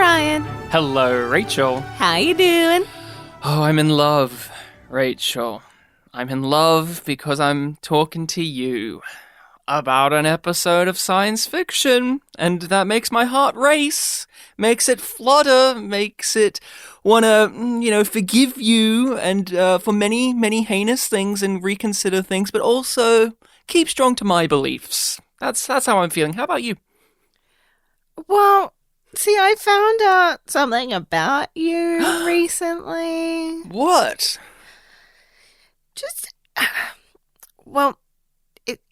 Ryan. Hello, Rachel. How you doing? Oh, I'm in love, Rachel. I'm in love because I'm talking to you about an episode of science fiction, and that makes my heart race, makes it flutter, makes it want to, forgive you and for many, many heinous things and reconsider things, but also keep strong to my beliefs. That's how I'm feeling. How about you? Well, see, I found out something about you recently. What?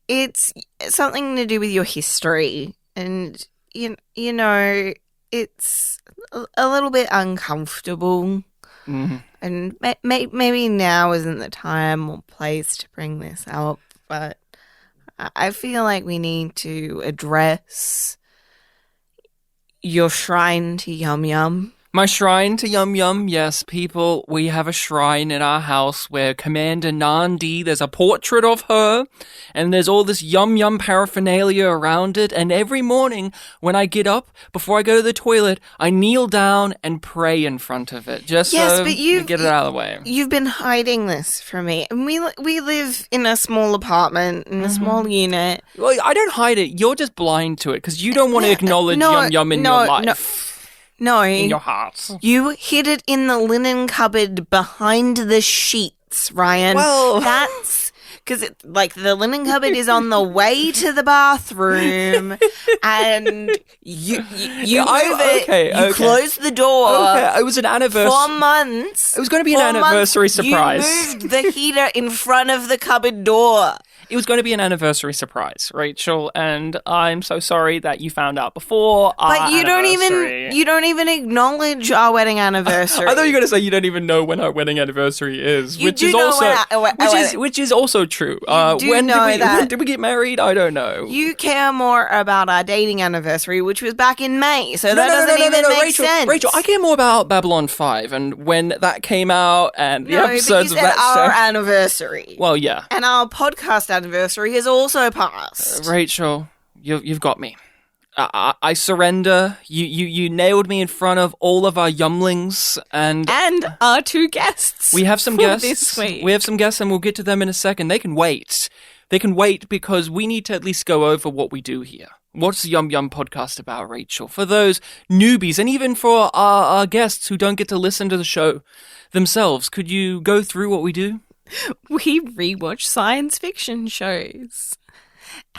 It's something to do with your history, and it's a little bit uncomfortable. Mm-hmm. And maybe now isn't the time or place to bring this up, but I feel like we need to address your shrine to Yum Yum. My shrine to Yum Yum, yes, people, we have a shrine in our house where Commander Nandi, there's a portrait of her, and there's all this Yum Yum paraphernalia around it, and every morning when I get up, before I go to the toilet, I kneel down and pray in front of it, just to get it out of the way. You've been hiding this from me, and we live in a small apartment, in a small unit. Well, I don't hide it, you're just blind to it, because you don't want to acknowledge Yum Yum in your life. No. In your heart. You hid it in the linen cupboard behind the sheets, Ryan. Well, that's because the linen cupboard is on the way to the bathroom, and you closed the door. Okay, it was an anniversary. 4 months. It was going to be an anniversary surprise. You moved the heater in front of the cupboard door. It was going to be an anniversary surprise, Rachel, and I'm so sorry that you found out before our anniversary. You don't even acknowledge our wedding anniversary. I thought you were going to say you don't even know when our wedding anniversary is, which is also true. When did we get married? I don't know. You care more about our dating anniversary, which was back in May, so that doesn't even make sense. Rachel, I care more about Babylon 5 and when that came out and the episodes of that show. Our anniversary. Well, yeah. And our podcast anniversary has also passed. Rachel, you've got me. I surrender. You nailed me in front of all of our yumlings and our 2 guests. We have some guests this week. We have some guests, and we'll get to them in a second. They can wait. They can wait because we need to at least go over what we do here. What's the Yum Yum podcast about, Rachel? For those newbies, and even for our guests who don't get to listen to the show themselves, could you go through what we do? We rewatch science fiction shows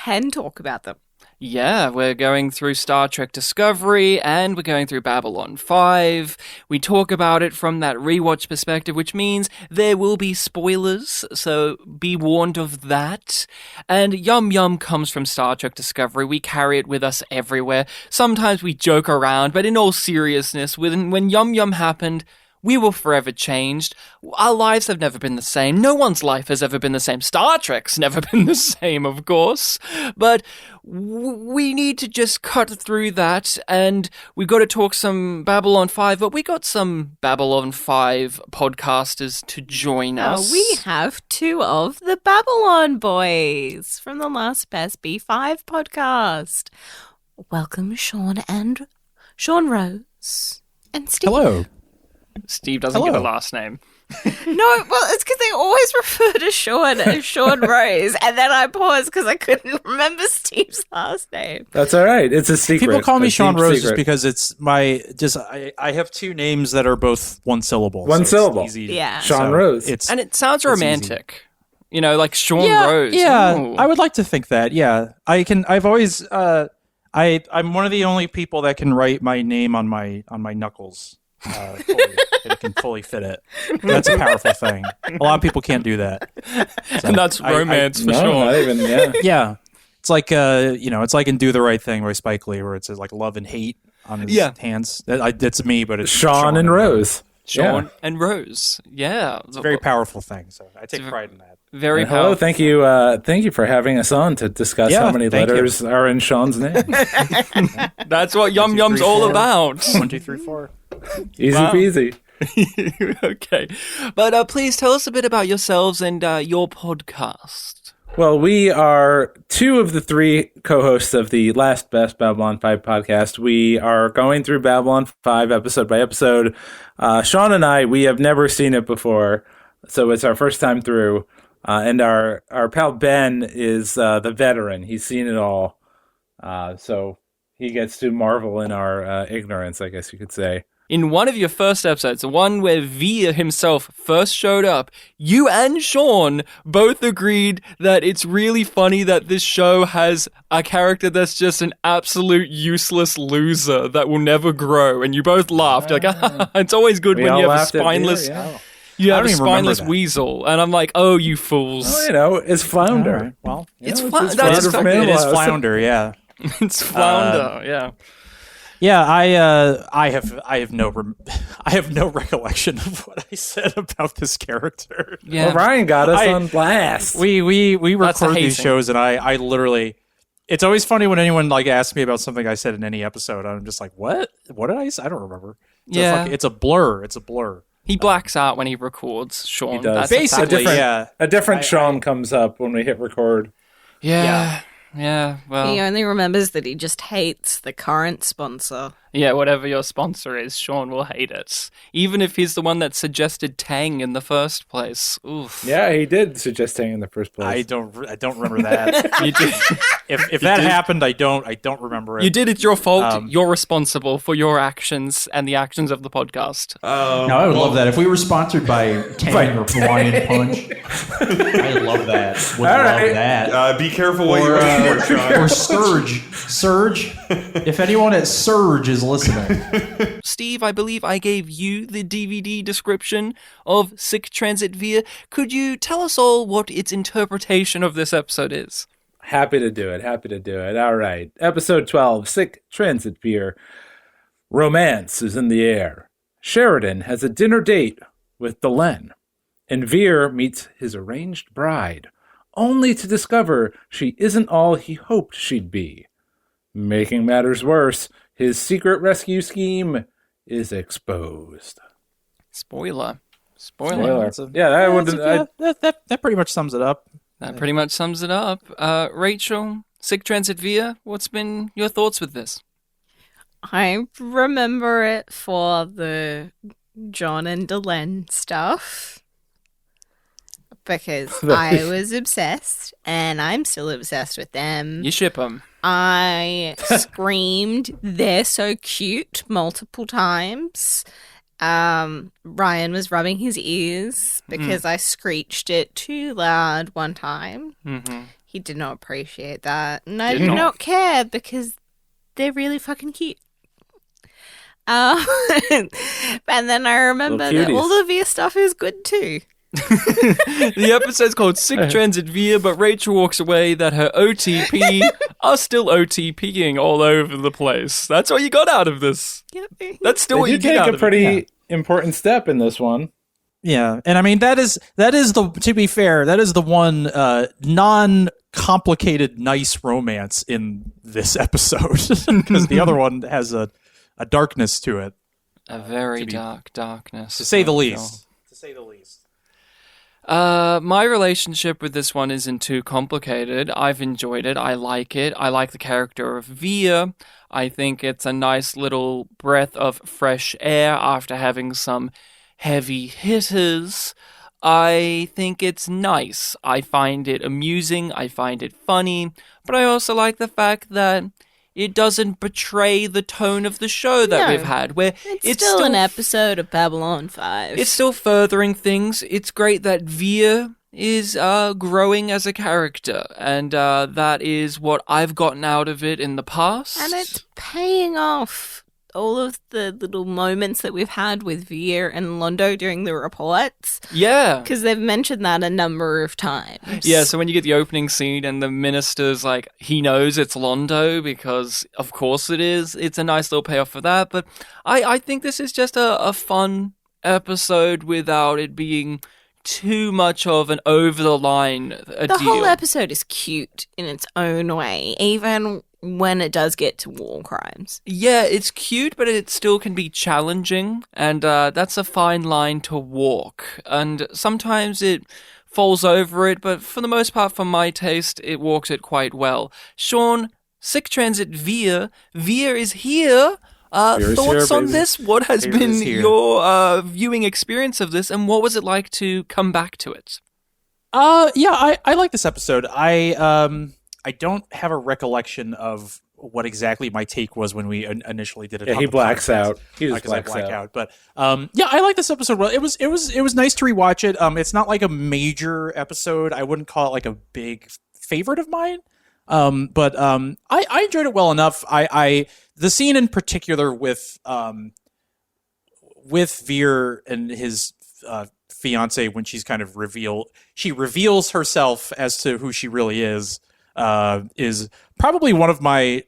and talk about them. Yeah, we're going through Star Trek Discovery and we're going through Babylon 5. We talk about it from that rewatch perspective, which means there will be spoilers, so be warned of that. And Yum Yum comes from Star Trek Discovery. We carry it with us everywhere. Sometimes we joke around, but in all seriousness, when Yum Yum happened, we were forever changed. Our lives have never been the same. No one's life has ever been the same. Star Trek's never been the same, of course. But we need to just cut through that, and we've got to talk some Babylon 5, but we got some Babylon 5 podcasters to join us. We have 2 of the Babylon boys from the Last Best B5 podcast. Welcome, Sean Rose and Steve. Hello. Steve doesn't get a last name. No, well, it's because they always refer to Sean as Sean Rose, and then I paused because I couldn't remember Steve's last name. That's all right. It's a secret. People call me Sean Rose just because it's I have 2 names that are both one syllable. One syllable. Easy. Yeah. Sean Rose. And it sounds romantic. Easy. Like Sean Rose. Yeah, Ooh. I would like to think that. Yeah, I've always I'm one of the only people that can write my name on my knuckles. It can fully fit it. That's a powerful thing. A lot of people can't do that. So and that's romance for sure. Not even, yeah. It's like it's like in Do the Right Thing by Spike Lee, where it says like love and hate on his hands. That's me, but it's Sean and Rose. Sean and Rose. Yeah, it's a very powerful thing. So I take pride in that. Very hello. Thank you for having us on to discuss how many letters are in Sean's name. That's what Yum Yum's all about. 1, 2, 3, 4. Easy peasy. Okay, but please tell us a bit about yourselves and your podcast. Well, we are two of the three co-hosts of the last Best Babylon 5 podcast. We are going through Babylon 5 episode by episode. Sean and I, we have never seen it before, so it's our first time through. And our pal Ben is the veteran. He's seen it all. So he gets to marvel in our ignorance, I guess you could say. In one of your first episodes, the one where Vir himself first showed up, you and Sean both agreed that it's really funny that this show has a character that's just an absolute useless loser that will never grow. And you both laughed. You're like, it's always good when you have a spineless... You have a spineless weasel, and I'm like, oh, you fools. Well, it's Flounder. Right. Well, it's Flounder. It is Flounder, yeah. It's Flounder, yeah. Yeah, I have no recollection of what I said about this character. Yeah, well, Ryan got us on blast. We record these shows, and I literally. It's always funny when anyone asks me about something I said in any episode. I'm just like, what? What did I say? I don't remember. It's a blur. It's a blur. He blacks out when he records. Sean, he does. Basically, a different Sean comes up when we hit record. Yeah, well... He only remembers that he just hates the current sponsor. Yeah, whatever your sponsor is, Sean will hate it. Even if he's the one that suggested Tang in the first place. Oof. Yeah, he did suggest Tang in the first place. I don't remember that. You did. If that happened, I don't remember it. You did. It's your fault. You're responsible for your actions and the actions of the podcast. Now, I would love that. If we were sponsored by Tang or Hawaiian Punch, I love that. Would love that. Be careful what you wish for, Sean. Or Surge. Surge. If anyone at Surge is listening. Steve, I believe I gave you the DVD description of Sic Transit Vir. Could you tell us all what its interpretation of this episode is? Happy to do it. All right. Episode 12, Sic Transit Vir. Romance is in the air. Sheridan has a dinner date with Delenn, and Vir meets his arranged bride, only to discover she isn't all he hoped she'd be. Making matters worse, his secret rescue scheme is exposed. Spoiler. Yeah, that pretty much sums it up. That pretty much sums it up. Rachel, Sic Transit Vir, what's been your thoughts with this? I remember it for the John and Delenn stuff. Because I was obsessed, and I'm still obsessed with them. You ship them. I screamed, "They're so cute," multiple times. Ryan was rubbing his ears because I screeched it too loud one time. Mm-hmm. He did not appreciate that. And I did not care because they're really fucking cute. And then I remember that all of your stuff is good too. The episode's called Sic Transit Vir, but Rachel walks away that her OTP are still OTPing all over the place. That's what you got out of this. Yep. That's still what you get out of it. Take a pretty important step in this one. Yeah, and I mean that is the, to be fair, that is the one non-complicated nice romance in this episode, because the other one has a darkness to it. A very dark darkness. To say the least. My relationship with this one isn't too complicated. I've enjoyed it. I like it. I like the character of Vir. I think it's a nice little breath of fresh air after having some heavy hitters. I think it's nice. I find it amusing. I find it funny. But I also like the fact that it doesn't betray the tone of the show that we've had, where it's still an episode of Babylon 5. It's still furthering things. It's great that Vir is growing as a character, and that is what I've gotten out of it in the past. And it's paying off all of the little moments that we've had with Vir and Londo during the reports. Yeah. Because they've mentioned that a number of times. Yeah, so when you get the opening scene and the minister's like, he knows it's Londo because of course it is. It's a nice little payoff for that. But I think this is just a fun episode without it being too much of an over-the-line deal. The whole episode is cute in its own way, even when it does get to war crimes. Yeah, it's cute, but it still can be challenging, and that's a fine line to walk. And sometimes it falls over it, but for the most part, for my taste, it walks it quite well. Sean, Sic Transit Vir. Vir is here. Thoughts on this? What has been your viewing experience of this, and what was it like to come back to it? I like this episode. I don't have a recollection of what exactly my take was when we initially did it. Yeah, he blacks out. He just blacks out. But I like this episode. Well, it was nice to rewatch it. It's not like a major episode. I wouldn't call it like a big favorite of mine. But I enjoyed it well enough. The scene in particular with Vir and his fiance, when she's kind of reveals herself as to who she really is probably in my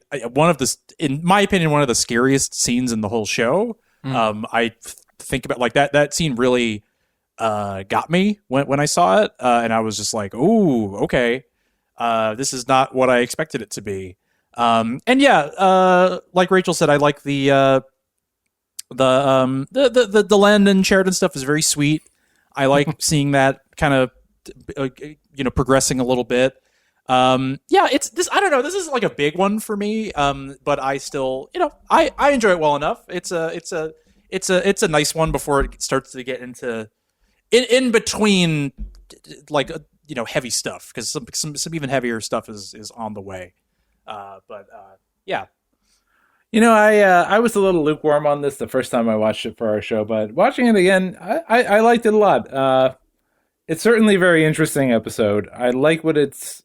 opinion, one of the scariest scenes in the whole show. I think about like that scene really got me when I saw it, and I was just like, "Ooh, okay, this is not what I expected it to be." And like Rachel said, I like the Len and Sheridan stuff is very sweet. I like seeing that kind of progressing a little bit. It's this. I don't know. This is like a big one for me. But I still, I enjoy it well enough. It's a nice one before it starts to get into in between, like heavy stuff, because some even heavier stuff is on the way. I was a little lukewarm on this the first time I watched it for our show, but watching it again, I liked it a lot. It's certainly a very interesting episode. I like what it's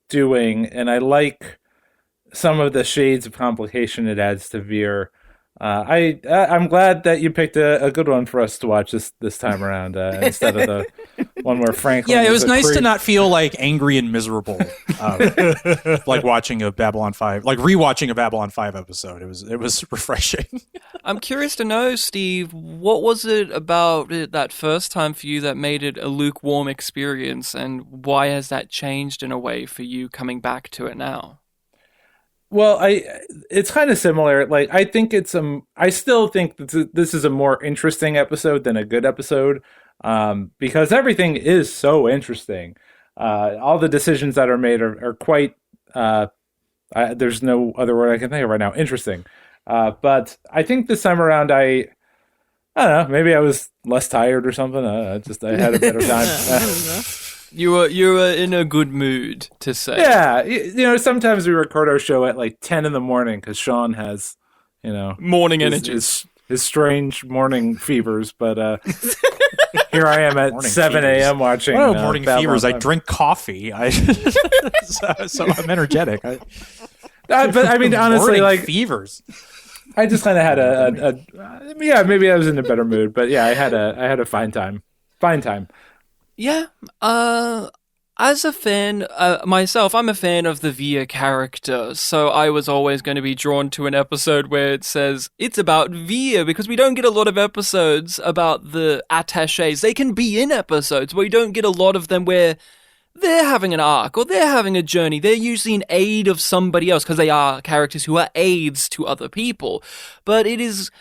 doing, and I like some of the shades of complication it adds to Vir. I'm glad that you picked a good one for us to watch this time around instead of the one where Franklin. Yeah, it was nice to not feel like angry and miserable, like watching a Babylon 5, like rewatching a Babylon 5 episode. It was refreshing. I'm curious to know, Steve, what was it about it that first time for you that made it a lukewarm experience, and why has that changed in a way for you coming back to it now? Well, it's kind of similar. Like, I still think this is a more interesting episode than a good episode, because everything is so interesting. All the decisions that are made are quite. There's no other word I can think of right now. Interesting, but I think this time around, I don't know. Maybe I was less tired or something. I had a better time. You were in a good mood, to say. Yeah, sometimes we record our show at like 10 in the morning because Sean has, morning energy. His strange morning fevers. But here I am at 7 a.m. watching. Morning fevers. I drink coffee. So I'm energetic. But I mean, honestly, like fevers. I just kind of had maybe I was in a better mood. But yeah, I had a fine time. Yeah, as a fan, myself, I'm a fan of the Vir character, so I was always going to be drawn to an episode where it says, it's about Vir, because we don't get a lot of episodes about the attachés. They can be in episodes, but we don't get a lot of them where they're having an arc, or they're having a journey. They're usually in aid of somebody else, because they are characters who are aids to other people. But it is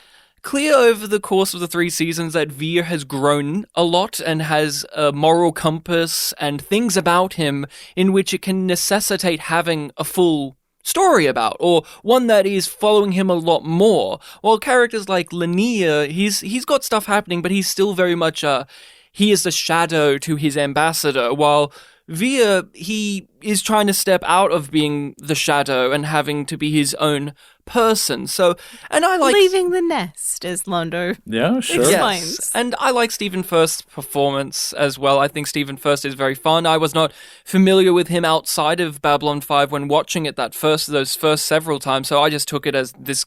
clear over the course of the 3 seasons that Vir has grown a lot and has a moral compass and things about him in which it can necessitate having a full story about, or one that is following him a lot more. While characters like Lanier, he's got stuff happening, but he's still very much he is the shadow to his ambassador, while Vir, he is trying to step out of being the shadow and having to be his own person. So, and I like leaving the nest, as Londo explains. Yes. And I like Stephen First's performance as well. I think Stephen First is very fun. I was not familiar with him outside of Babylon 5 when watching it those first several times, so I just took it as this.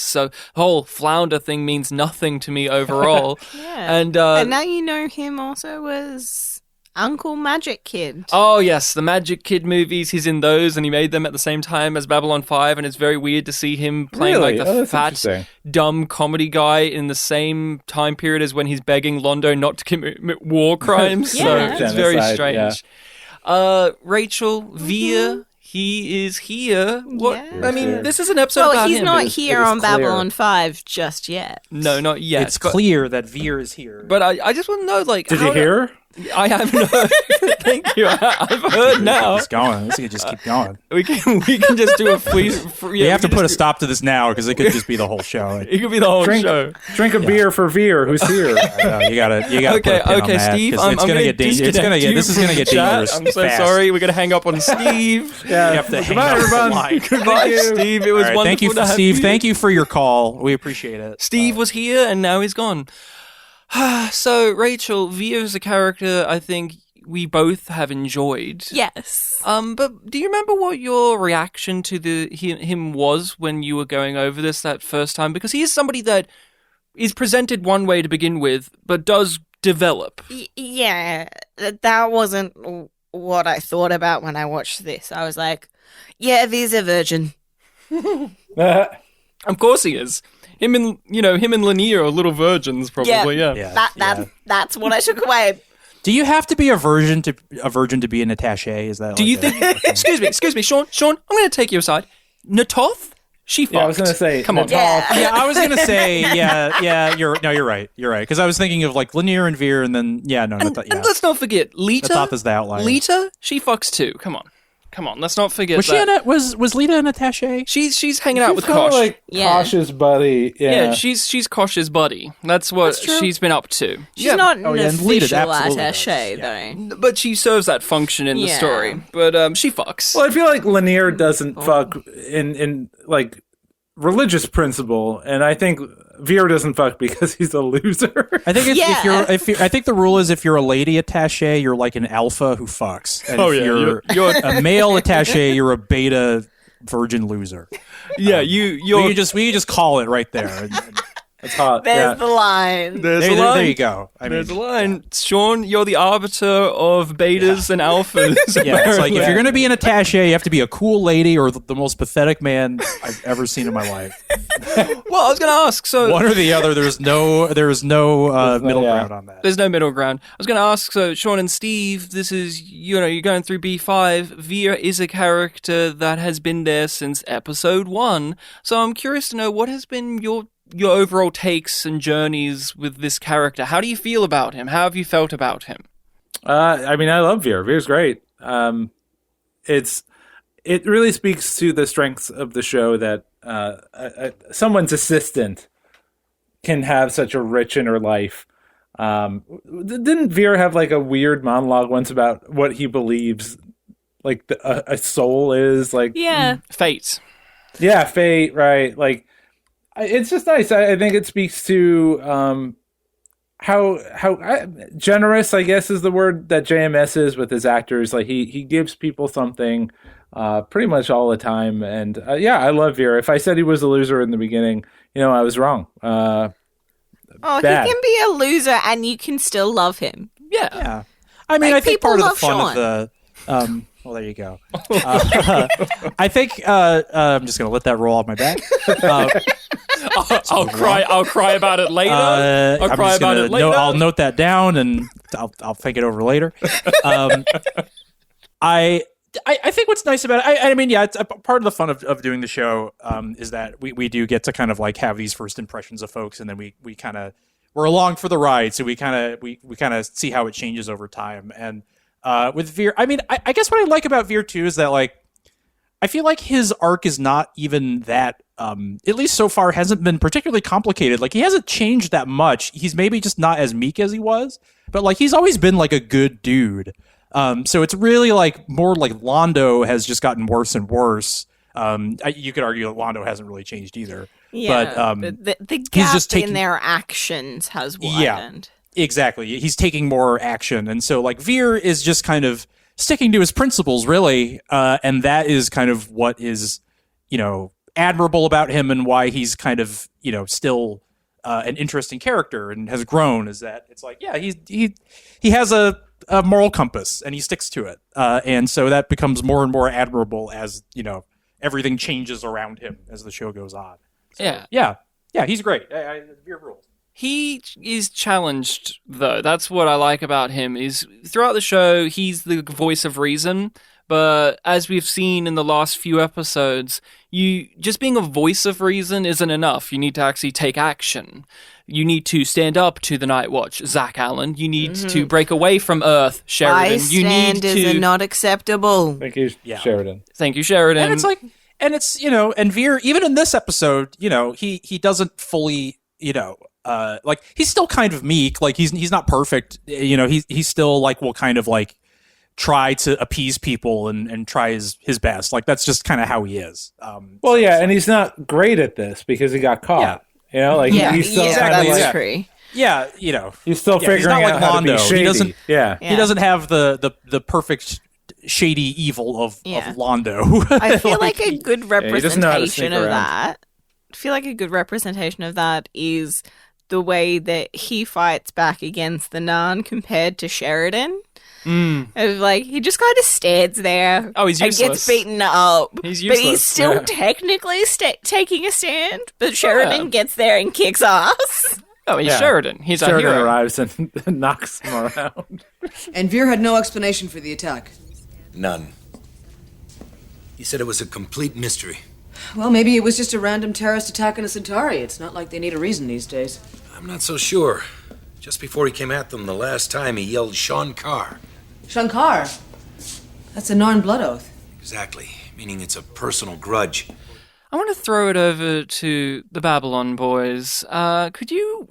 So the whole flounder thing means nothing to me overall. Yeah. And now you know him also as Uncle Magic Kid. Oh, yes, the Magic Kid movies. He's in those, and he made them at the same time as Babylon 5, and it's very weird to see him playing like the fat, dumb comedy guy in the same time period as when he's begging Londo not to commit war crimes. So it's very strange. Yeah. Rachel, Vir, he is here. What? Yeah. I mean, this is an episode about him. He's not here on Babylon 5 just yet. No, not yet. It's clear that Vir is here. But I just want to know, like, did you hear? I haven't heard. Thank you. I've heard now. It's going. This could just keep going. We can just do a free. You have to put a stop to this now because it could just be the whole show. It could be the whole show. Drink a beer for Veer, who's here. You gotta. Okay, Steve. It's gonna get dangerous. This is gonna get dangerous. I'm so sorry. We're gonna hang up on Steve. Yeah. You have to hang Goodbye, up the everyone. line. Goodbye, Steve. It was wonderful. Thank you, to have Steve. you. Thank you for your call. We appreciate it. Steve was here and now he's gone. So, Rachel, Vir is a character I think we both have enjoyed. Yes. But do you remember what your reaction to him was when you were going over this that first time? Because he is somebody that is presented one way to begin with, but does develop. Yeah, that wasn't what I thought about when I watched this. I was like, yeah, Vir's a virgin. Of course he is. Him and Lanier are little virgins, probably. Yeah. That's what I took away. Do you have to be a virgin to be an attaché? Is that? Do you think? Excuse me, Sean. I'm going to take you aside. Natoth, she fucked. Yeah, I was going to say. Come on. Yeah. I was gonna say, You're right. You're right. Because I was thinking of like Lanier and Vir, and then And let's not forget Lita. Natoth is the outlier. Lita, she fucks too. Come on. Let's not forget Was that. was Lita an attaché? She's hanging out with kinda Kosh. like Yeah. Kosh's buddy. Yeah, she's Kosh's buddy. That's what she's been up to. She's not an and Lita official absolutely attaché, does. though. But she serves that function in the Yeah. story. But she fucks. Well, I feel like Lanier doesn't fuck in like religious principle, and I think Vir doesn't fuck because he's a loser. I think Yeah. I think the rule is if you're a lady attaché, you're like an alpha who fucks. And Oh, if yeah, you're a male attaché, you're a beta virgin loser. Yeah, We can just call it right there. And It's hot. There's yeah. the line. There's there, a line. there you go. There's a line. Sean, you're the arbiter of betas and alphas. Yeah, it's like if apparently. you're going to be an attaché, you have to be a cool lady or the most pathetic man I've ever seen in my life. Well, I was going to ask. So One or the other. There's no middle yeah. ground on that. there's no middle ground. I was going to ask. So Sean and Steve, this is you're going through B5. Vir is a character that has been there since episode 1. So I'm curious to know what has been your overall takes and journeys with this character. How do you feel about him? How have you felt about him? I mean, I love Vir. Vir's great. It really speaks to the strengths of the show that someone's assistant can have such a rich inner life. Didn't Vir have like a weird monologue once about what he believes like a soul is? Like, Yeah. Fate. yeah, fate, right? Like, it's just nice. I think it speaks to how generous, I guess, is the word that JMS is with his actors. Like he gives people something pretty much all the time. And I love Vir. If I said he was a loser in the beginning, I was wrong. Oh, Bad. he can be a loser and you can still love him. Yeah. Yeah. I mean, Like, I think people part of the love fun Sean. of the. Well, there you go. I think I'm just going to let that roll off my back. I'll cry about it later. I'll cry about it later. I'll note that down and I'll think it over later. I think what's nice about it, I mean, yeah, it's a part of the fun of doing the show is that we do get to kind of like have these first impressions of folks, and then we kind of we're along for the ride, so we kind of see how it changes over time. And with Vir, I mean, I guess what I like about Vir too is that like I feel like his arc is not even that, at least so far, hasn't been particularly complicated. Like, he hasn't changed that much. He's maybe just not as meek as he was, but like he's always been like a good dude. So it's really like more like Londo has just gotten worse and worse. You could argue that Londo hasn't really changed either. Yeah, but the gap just taking- in their actions has widened. Exactly. He's taking more action. And so like Vir is just kind of sticking to his principles, really. And that is kind of what is, admirable about him and why he's kind of, still an interesting character and has grown, is that it's like, yeah, he has a moral compass and he sticks to it. And so that becomes more and more admirable as, everything changes around him as the show goes on. So, yeah, he's great. Vir rules. He is challenged, though. That's what I like about him, is throughout the show, he's the voice of reason, But as we've seen in the last few episodes, you just being a voice of reason isn't enough. You need to actually take action. You need to stand up to the Night Watch, Zach Allen. You need to break away from Earth, Sheridan. You need Bystanders to are not acceptable. Thank you, Sheridan. Thank you, Sheridan. And it's like, and Vir, even in this episode, he doesn't fully, like he's still kind of meek. Like he's not perfect. He's still like will kind of like try to appease people and try his best. Like that's just kind of how he is. And he's not great at this because he got caught. He's still exactly. kind of True. Yeah, he's still figuring he's not like out how Londo. to be shady. He doesn't. Yeah. He doesn't have the perfect shady evil of Londo. I feel like a good he doesn't know how to sneak representation of around. that. I feel like a good representation of that is the way that he fights back against the Narn compared to Sheridan. Of like he just kind of stands there. Oh, he's and useless. gets beaten up. He's but he's useless, still technically taking a stand. But Sheridan gets there and kicks ass. Oh, he's Sheridan. He's our Sheridan hero. arrives and knocks him around. And Vir had no explanation for the attack. None. He said it was a complete mystery. Well, maybe it was just a random terrorist attack on a Centauri. It's not like they need a reason these days. I'm not so sure. Just before he came at them the last time, he yelled Shankar. Shankar? That's a Narn blood oath. Exactly, meaning it's a personal grudge. I want to throw it over to the Babylon boys. Could you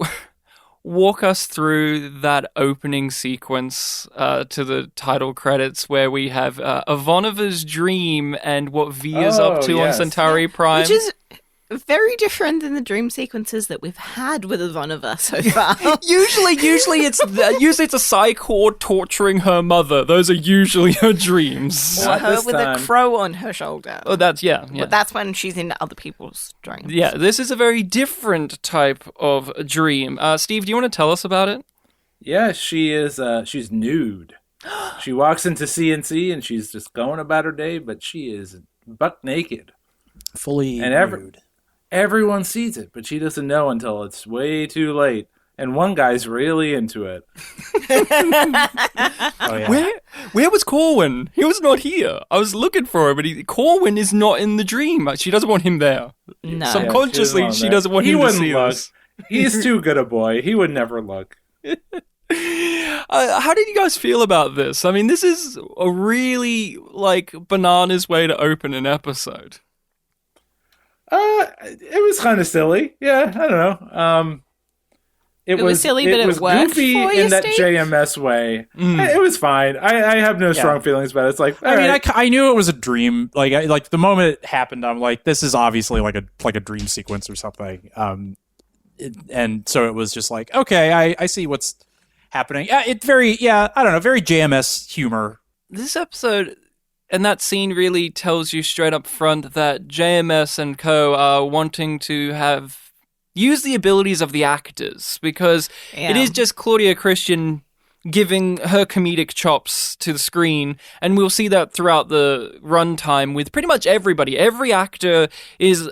walk us through that opening sequence to the title credits where we have Ivanova's dream and what V is up to on Centauri Prime? Which is very different than the dream sequences that we've had with Ivanova so far. Usually it's a psych torturing her mother. Those are usually her dreams. Or Not her this with time. a crow on her shoulder. Oh, that's yeah. But that's when she's in other people's dreams. Yeah, this is a very different type of dream. Steve, do you want to tell us about it? Yeah, she is. She's nude. She walks into CNC and she's just going about her day, but she is buck naked. Fully And everyone sees it, but she doesn't know until it's way too late. And one guy's really into it. Where was Corwin? He was not here. I was looking for him, but Corwin is not in the dream. She doesn't want him there. No. Subconsciously, she doesn't want him to see this. He's too good a boy. He would never look. How did you guys feel about this? I mean, this is a really, bananas way to open an episode. It was kind of silly. Yeah, I don't know. It was silly, it but it was worked goofy for you, in that Steve? JMS way. It was fine. I have no strong feelings about it. It's like, I knew it was a dream. Like the moment it happened, I'm like, this is obviously like a dream sequence or something. And so it was just like, okay, I see what's happening. I don't know, very JMS humor. This episode and that scene really tells you straight up front that JMS and co are wanting to use the abilities of the actors, because it is just Claudia Christian giving her comedic chops to the screen, and we'll see that throughout the runtime with pretty much everybody. Every actor is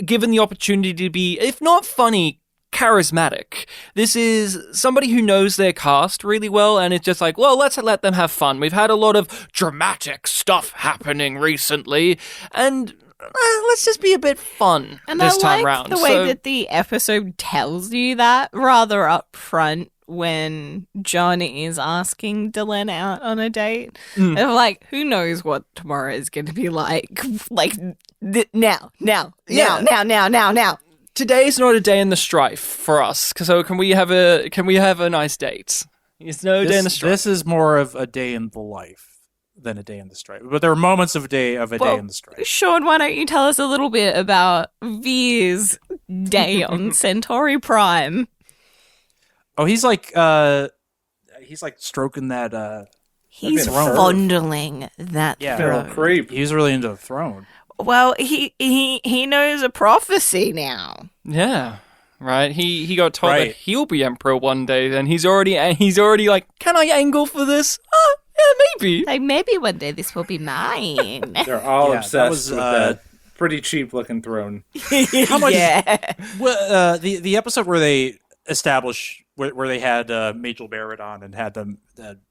given the opportunity to be, if not funny, charismatic. This is somebody who knows their cast really well, and it's just like, well, let's let them have fun. We've had a lot of dramatic stuff happening recently, and let's just be a bit fun And this I time like round. the way that the episode tells you that rather up front when John is asking Dylan out on a date. Of like, who knows what tomorrow is going to be like? Now. Today's not a day in the strife for us, so can we have a nice date? It's no day in the strife. This is more of a day in the life than a day in the strife. But there are moments of a day in the strife. Sean, why don't you tell us a little bit about Vir's day on Centauri Prime? Oh, he's like stroking that. He's throne. fondling that throne. Creep. He's really into the throne. Well, he knows a prophecy now. Yeah, right. He got told Right. that he'll be emperor one day, and he's already like, can I angle for this? Yeah, maybe. Like, maybe one day this will be mine. They're all Yeah, obsessed that was, with that pretty cheap looking throne. How much? Yeah. Well, the episode where they established where they had Majel Barrett on and had them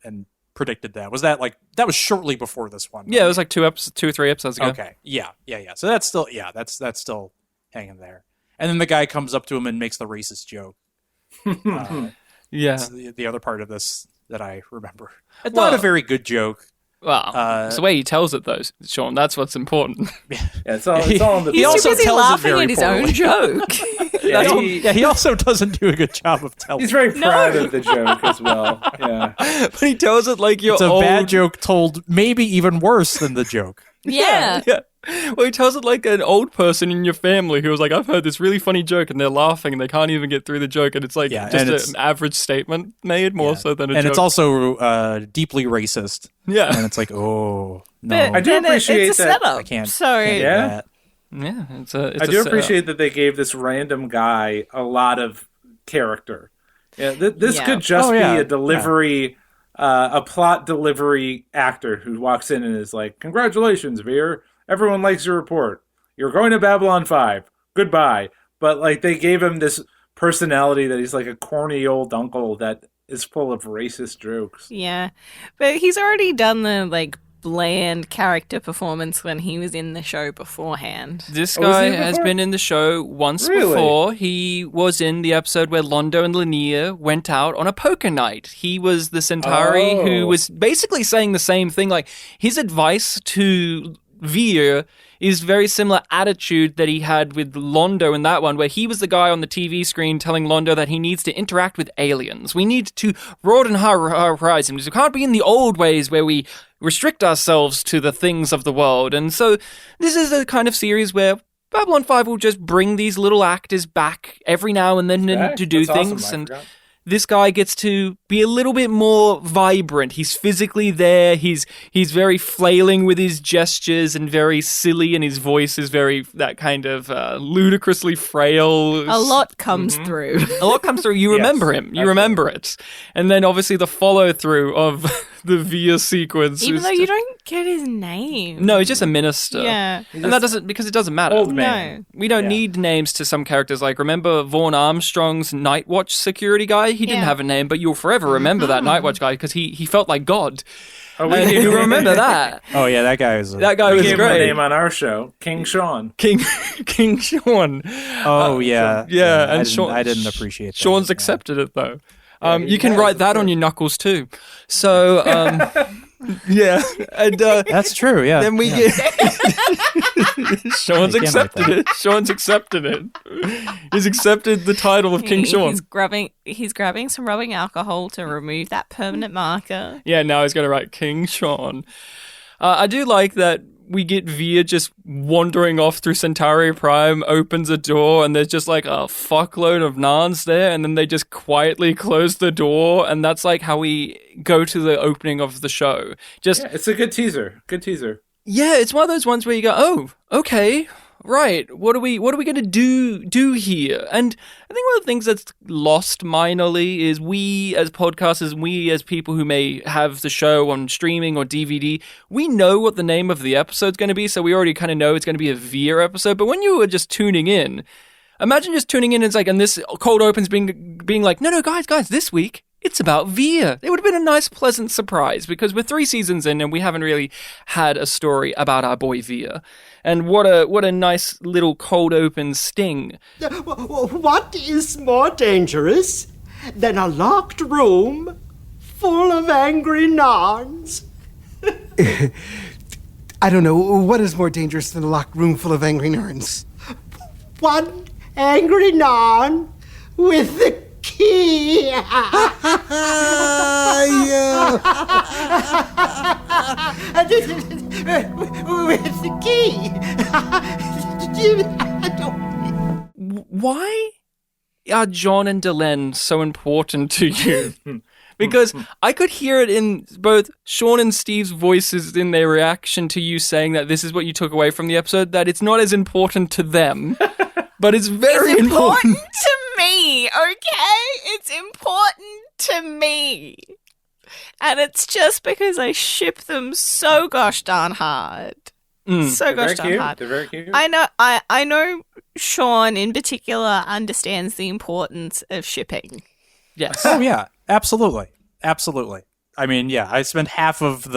and predicted that. Was that that was shortly before this one? Yeah, it was like 2 or 3 episodes ago. Okay. Yeah. So that's still that's still hanging there. And then the guy comes up to him and makes the racist joke. Yeah. That's the other part of this that I remember. It's not a very good joke. Well, it's the way he tells it, though, Sean. That's what's important. Yeah, it's all in the. He's also too busy tells it laughing very at his poorly. own joke. He also doesn't do a good job of telling. He's very proud of the joke as well. Yeah. But he tells it like you're It's a old. bad joke told maybe even worse than the joke. Yeah. Yeah. Well, he tells it like an old person in your family who was like, I've heard this really funny joke, and they're laughing, and they can't even get through the joke, and it's like just an average statement made more so than a joke. And it's also deeply racist. Yeah. And it's like, oh, no. But I do then appreciate it's a that. setup. I can't. So can't do Yeah? that. Yeah, I do appreciate that they gave this random guy a lot of character. Yeah, this could just be a delivery, a plot delivery actor who walks in and is like, "Congratulations, Vir. Everyone likes your report. You're going to Babylon 5. Goodbye." But like they gave him this personality that he's like a corny old uncle that is full of racist jokes. Yeah, but he's already done the bland character performance when he was in the show beforehand. This was guy he has before? been in the show once Really? before. He was in the episode where Londo and Lanier went out on a poker night. He was the Centauri who was basically saying the same thing. Like, his advice to Vir is very similar attitude that he had with Londo in that one, where he was the guy on the TV screen telling Londo that he needs to interact with aliens. We need to broaden our horizons. We can't be in the old ways where we restrict ourselves to the things of the world. And so this is a kind of series where Babylon 5 will just bring these little actors back every now and then to do That's things. awesome. I And forgot. this guy gets to be a little bit more vibrant. He's physically there. He's very flailing with his gestures and very silly, and his voice is very that kind of ludicrously frail. A lot comes through. A lot comes through. You remember him. You remember it. And then obviously the follow through of the Vir sequence. Even is though you just- don't get his name. No, he's just a minister. Yeah. And that doesn't, because it doesn't matter. Old man. No. We don't need names to some characters. Like, remember Vaughn Armstrong's Night Watch security guy? He didn't Yeah. have a name, but you'll forever remember that Night Watch guy because he felt like God. Oh, And you remember that. Oh, yeah, that guy is. That guy we was gave him a great. name on our show, King Sean. King Sean. Oh, yeah. Yeah, and I didn't appreciate that. Sean's Yeah. accepted it, though. You can write that on your knuckles, too. So, yeah. And That's true, yeah. then we get... Sean's You can write accepted that. it. Sean's accepted it. He's accepted the title of King Sean. He's grabbing some rubbing alcohol to remove that permanent marker. Yeah, now he's going to write King Sean. I do like that we get Vir just wandering off through Centauri Prime, opens a door, and there's just like a fuckload of Narns there, and then they just quietly close the door, and that's like how we go to the opening of the show. Just Yeah, it's a good teaser. Good teaser. yeah, it's one of those ones where you go, oh, okay, right. What are we going to do here? And I think one of the things that's lost minorly is we as podcasters, we as people who may have the show on streaming or DVD, we know what the name of the episode's going to be, so we already kind of know it's going to be a Vir episode. But when you were just tuning in, imagine just tuning in and it's like, and this cold opens being like, no, guys, this week, it's about Vir. It would have been a nice, pleasant surprise because we're 3 seasons in and we haven't really had a story about our boy Vir. And what a nice little cold open sting. What is more dangerous than a locked room full of angry Narns? I don't know. What is more dangerous than a locked room full of angry Narns? One angry Narn with the key. With the key. Why are John and Delenn so important to you? Because I could hear it in both Sean and Steve's voices in their reaction to you saying that this is what you took away from the episode, that it's not as important to them, but it's very important. To me, okay? It's important to me. And it's just because I ship them so gosh darn hard. So They're gosh very darn cute. hard. They're very cute. I know Sean in particular understands the importance of shipping. Yes. Oh, yeah. Absolutely. I mean, yeah, I spent half of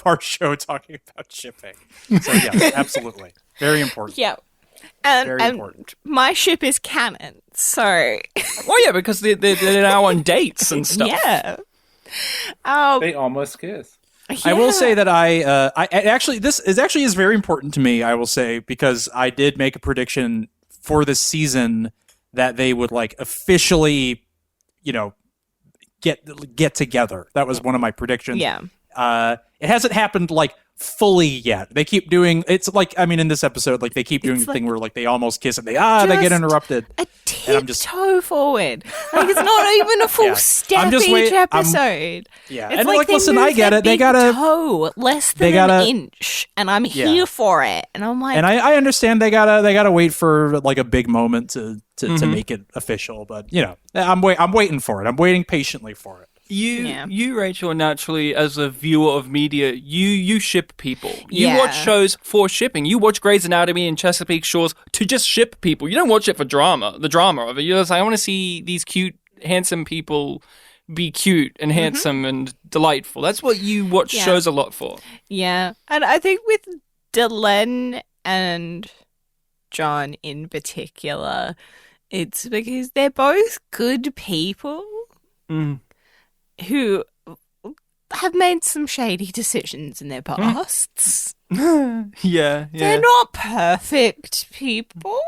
our show talking about shipping. So yes, absolutely. Very important. Yeah. Very And important. my ship is canon, so Well, yeah, because they're now on dates and stuff. yeah. They almost kiss. I will say that I actually this is very important to me. I will say, because I did make a prediction for this season that they would like officially, get together. That was one of my predictions. Yeah. It hasn't happened like fully yet. They keep doing in this episode, like they keep doing It's the thing like- where like they almost kiss and they get interrupted. A And I'm just- tiptoe forward. Like it's not even a full Yeah. step I'm just each I'm- episode. Yeah. It's And like they listen, I moved get their it. They big gotta toe less than an inch, and I'm here for it. And I'm like, and I understand they gotta wait for like a big moment to make it official, but I'm waiting for it. I'm waiting patiently for it. You, Rachel, naturally, as a viewer of media, you ship people. You Yeah. watch shows for shipping. You watch Grey's Anatomy and Chesapeake Shores to just ship people. You don't watch it for the drama of it. You're just like, I want to see these cute, handsome people be cute and handsome and delightful. That's what you watch shows a lot for. yeah. And I think with Delenn and John in particular, it's because they're both good people who have made some shady decisions in their pasts. Yeah. They're not perfect people,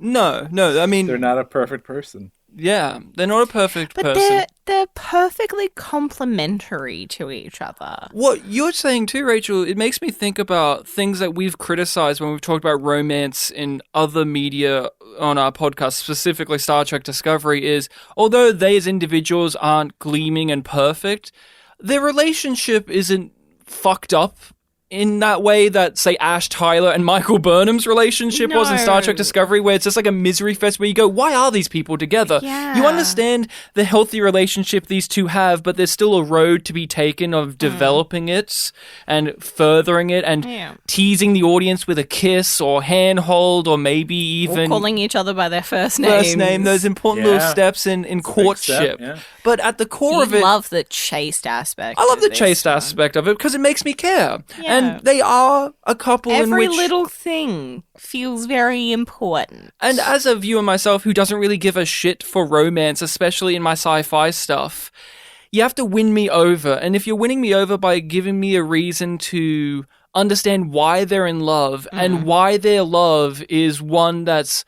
No. I mean, They're not a perfect person. yeah, they're not a perfect but person. they're perfectly complementary to each other. What you're saying too, Rachel, it makes me think about things that we've criticized when we've talked about romance in other media on our podcast, specifically Star Trek Discovery, is although they as individuals aren't gleaming and perfect, their relationship isn't fucked up in that way that, say, Ash Tyler and Michael Burnham's relationship was in Star Trek Discovery, where it's just like a misery fest where you go, why are these people together? Yeah. You understand the healthy relationship these two have, but there's still a road to be taken of developing it and furthering it and teasing the audience with a kiss or handhold or maybe even Or calling each other by their first name. those important little steps in courtship. step, yeah. But at the core of it, love the chaste aspect. I love of the this chaste one. aspect of it because it makes me care. Yeah. And they are a couple in Every which... little thing feels very important. And as a viewer myself who doesn't really give a shit for romance, especially in my sci-fi stuff, you have to win me over. And if you're winning me over by giving me a reason to understand why they're in love and why their love is one that's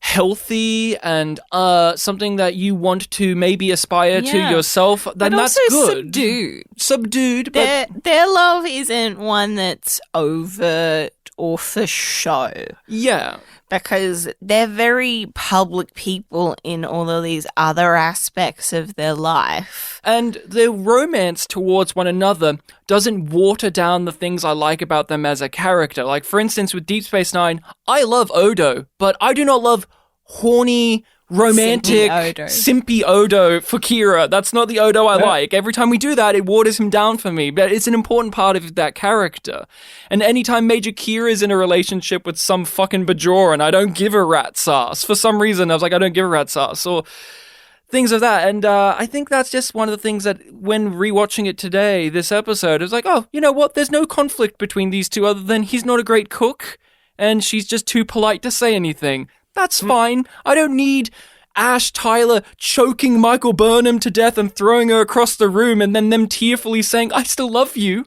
healthy and something that you want to maybe aspire to yourself, then But that's also good. Subdued, but Their love isn't one that's overt or for show. yeah. Because they're very public people in all of these other aspects of their life. And their romance towards one another doesn't water down the things I like about them as a character. Like, for instance, with Deep Space Nine, I love Odo, but I do not love horny, romantic, simpy Odo for Kira. That's not the Odo I like. Every time we do that, it waters him down for me. But it's an important part of that character. And anytime Major Kira is in a relationship with some fucking Bajoran, I don't give a rat's ass. For some reason, I was like, I don't give a rat's ass. Or things of that. And I think that's just one of the things that when rewatching it today, this episode, is like, oh, you know what? There's no conflict between these two other than he's not a great cook and she's just too polite to say anything. That's fine. I don't need Ash Tyler choking Michael Burnham to death and throwing her across the room and then them tearfully saying, I still love you.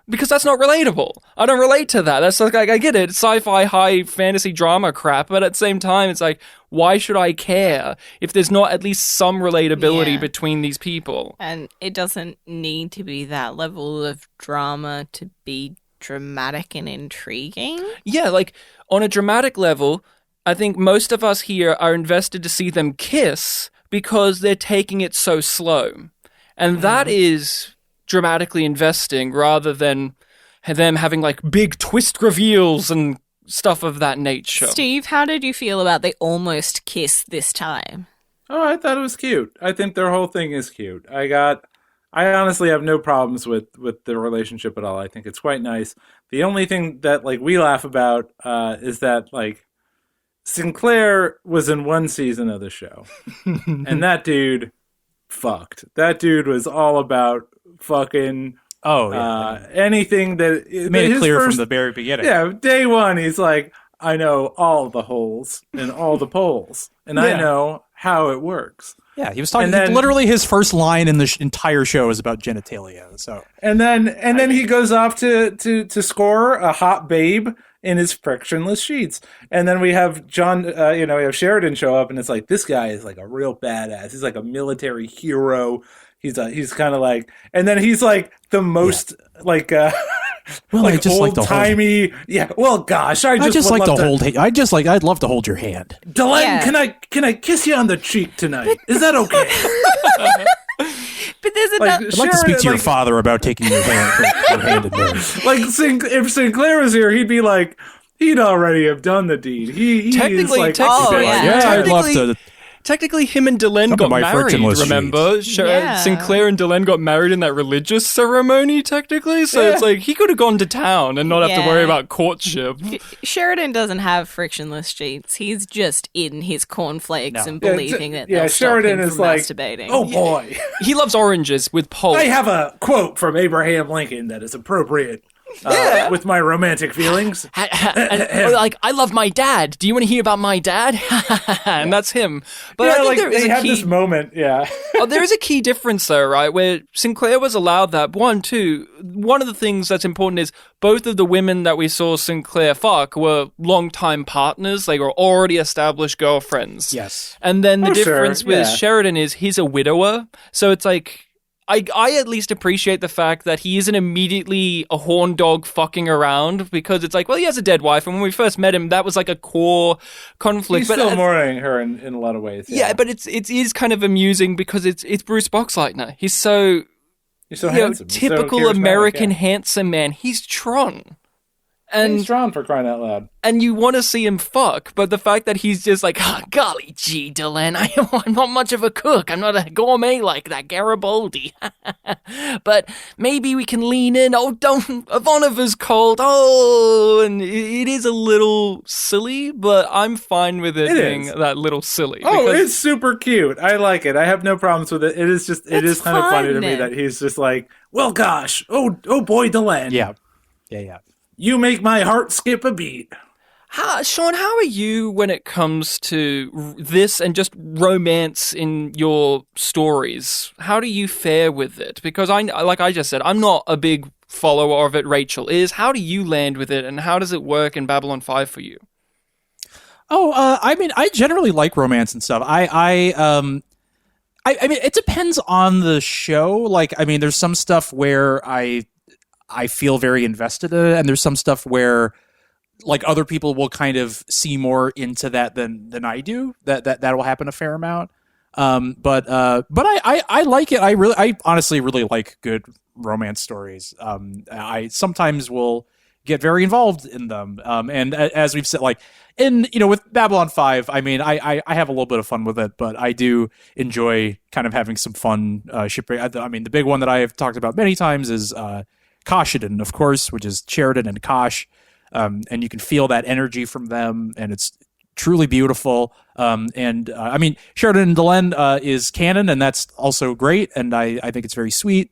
Because that's not relatable. I don't relate to that. That's like, I get it. It's sci-fi, high fantasy drama crap. But at the same time, it's like, why should I care if there's not at least some relatability between these people? And it doesn't need to be that level of drama to be dramatic and intriguing. Yeah, like on a dramatic level, I think most of us here are invested to see them kiss because they're taking it so slow. And that is dramatically investing rather than them having like big twist reveals and stuff of that nature. Steve, how did you feel about they almost kiss this time? Oh, I thought it was cute. I think their whole thing is cute. I honestly have no problems with the relationship at all. I think it's quite nice. The only thing that like we laugh about is that like Sinclair was in one season of the show, and that dude fucked. That dude was all about fucking. Oh, yeah. Anything that made it clear from the very beginning. Yeah, day one, he's like, I know all the holes and all the poles, and I know how it works. Yeah, he was talking. Literally, his first line in the entire show is about genitalia. So, and then he goes off to score a hot babe in his frictionless sheets, and then we have John. We have Sheridan show up, and it's like, this guy is like a real badass. He's like a military hero. He's kind of like, and then he's like the most like. Well, like I just like the old-timey. Yeah. Well, gosh, I'd love to hold your hand. Delenn, can I kiss you on the cheek tonight? Is that okay? But there's I'd like to speak to your father about taking your hand in marriage. Like if Sinclair was here, he'd be like, he'd already have done the deed. He technically, is like, I'd love to. Technically, him and Delenn got married, remember? Sinclair and Delenn got married in that religious ceremony, technically. So it's like, he could have gone to town and not have to worry about courtship. Sheridan doesn't have frictionless sheets. He's just in his cornflakes and believing that they'll Sheridan stop him is from like, masturbating. oh boy. He loves oranges with pulp. I have a quote from Abraham Lincoln that is appropriate. With my romantic feelings. Like, I love my dad. Do you want to hear about my dad? And that's him. But I think they have this moment, there is a key difference, though, right? Where Sinclair was allowed that. One of the things that's important is both of the women that we saw Sinclair fuck were longtime partners. They were already established girlfriends. Yes. And then the difference with Sheridan is he's a widower. So it's like, I at least appreciate the fact that he isn't immediately a horn dog fucking around, because it's like, well, he has a dead wife, and when we first met him, that was like a core conflict. He's still mourning her in a lot of ways. Yeah, but it is kind of amusing because it's Bruce Boxleitner. He's so handsome. Typical American handsome man. He's Tron. And he's Tron, for crying out loud. And you want to see him fuck, but the fact that he's just like, golly gee, Delenn, I'm not much of a cook. I'm not a gourmet like that Garibaldi. But maybe we can lean in. Oh, don't, Ivanova's cold. Oh, and it is a little silly, but I'm fine with it being that little silly. Oh, it's super cute. I like it. I have no problems with it. It is kind of funny to me that he's just like, well, gosh, oh boy, Delenn. Yeah. You make my heart skip a beat. Sean, how are you when it comes to this and just romance in your stories? How do you fare with it? Because like I just said, I'm not a big follower of it. Rachel is. How do you land with it, and how does it work in Babylon 5 for you? I mean, I generally like romance and stuff. I mean, it depends on the show. Like, I mean, there's some stuff where I feel very invested in it, and there's some stuff where, like, other people will kind of see more into that than I do. That will happen a fair amount. But I like it. I honestly really like good romance stories. I sometimes will get very involved in them. And as we've said, like, with Babylon 5, I mean, I have a little bit of fun with it, but I do enjoy kind of having some fun shipwreck. I mean, the big one that I have talked about many times is Koshiden, of course, which is Sheridan and Kosh, and you can feel that energy from them, and it's truly beautiful. I mean, Sheridan and Delenn is canon, and that's also great, and I think it's very sweet.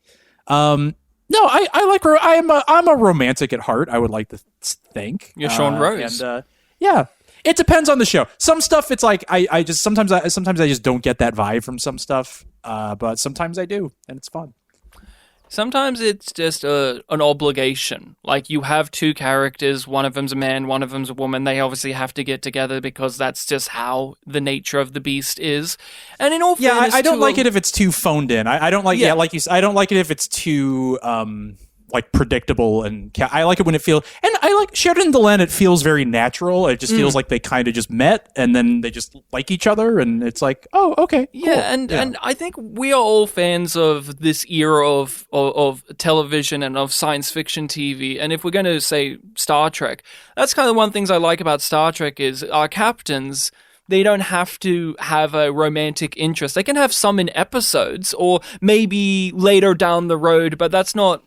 No, I like. I'm a romantic at heart. I would like to think. You're Sean Rose, and yeah. It depends on the show. Some stuff, it's like I just sometimes I just don't get that vibe from some stuff, but sometimes I do, and it's fun. Sometimes it's just an obligation. Like, you have two characters, one of them's a man, one of them's a woman. They obviously have to get together because that's just how the nature of the beast is. And in all fairness, I don't like it if it's too phoned in. I don't like, like you said, I don't like it if it's too like predictable, and I like it when it feels, and I like Sheridan and Delenn, it feels very natural. It just feels like they kind of just met and then they just like each other, and it's like, oh, okay, cool. And I think we are all fans of this era of television and of science fiction TV, and if we're going to say Star Trek, that's kind of one of the things I like about Star Trek is our captains, they don't have to have a romantic interest. They can have some in episodes or maybe later down the road, but that's not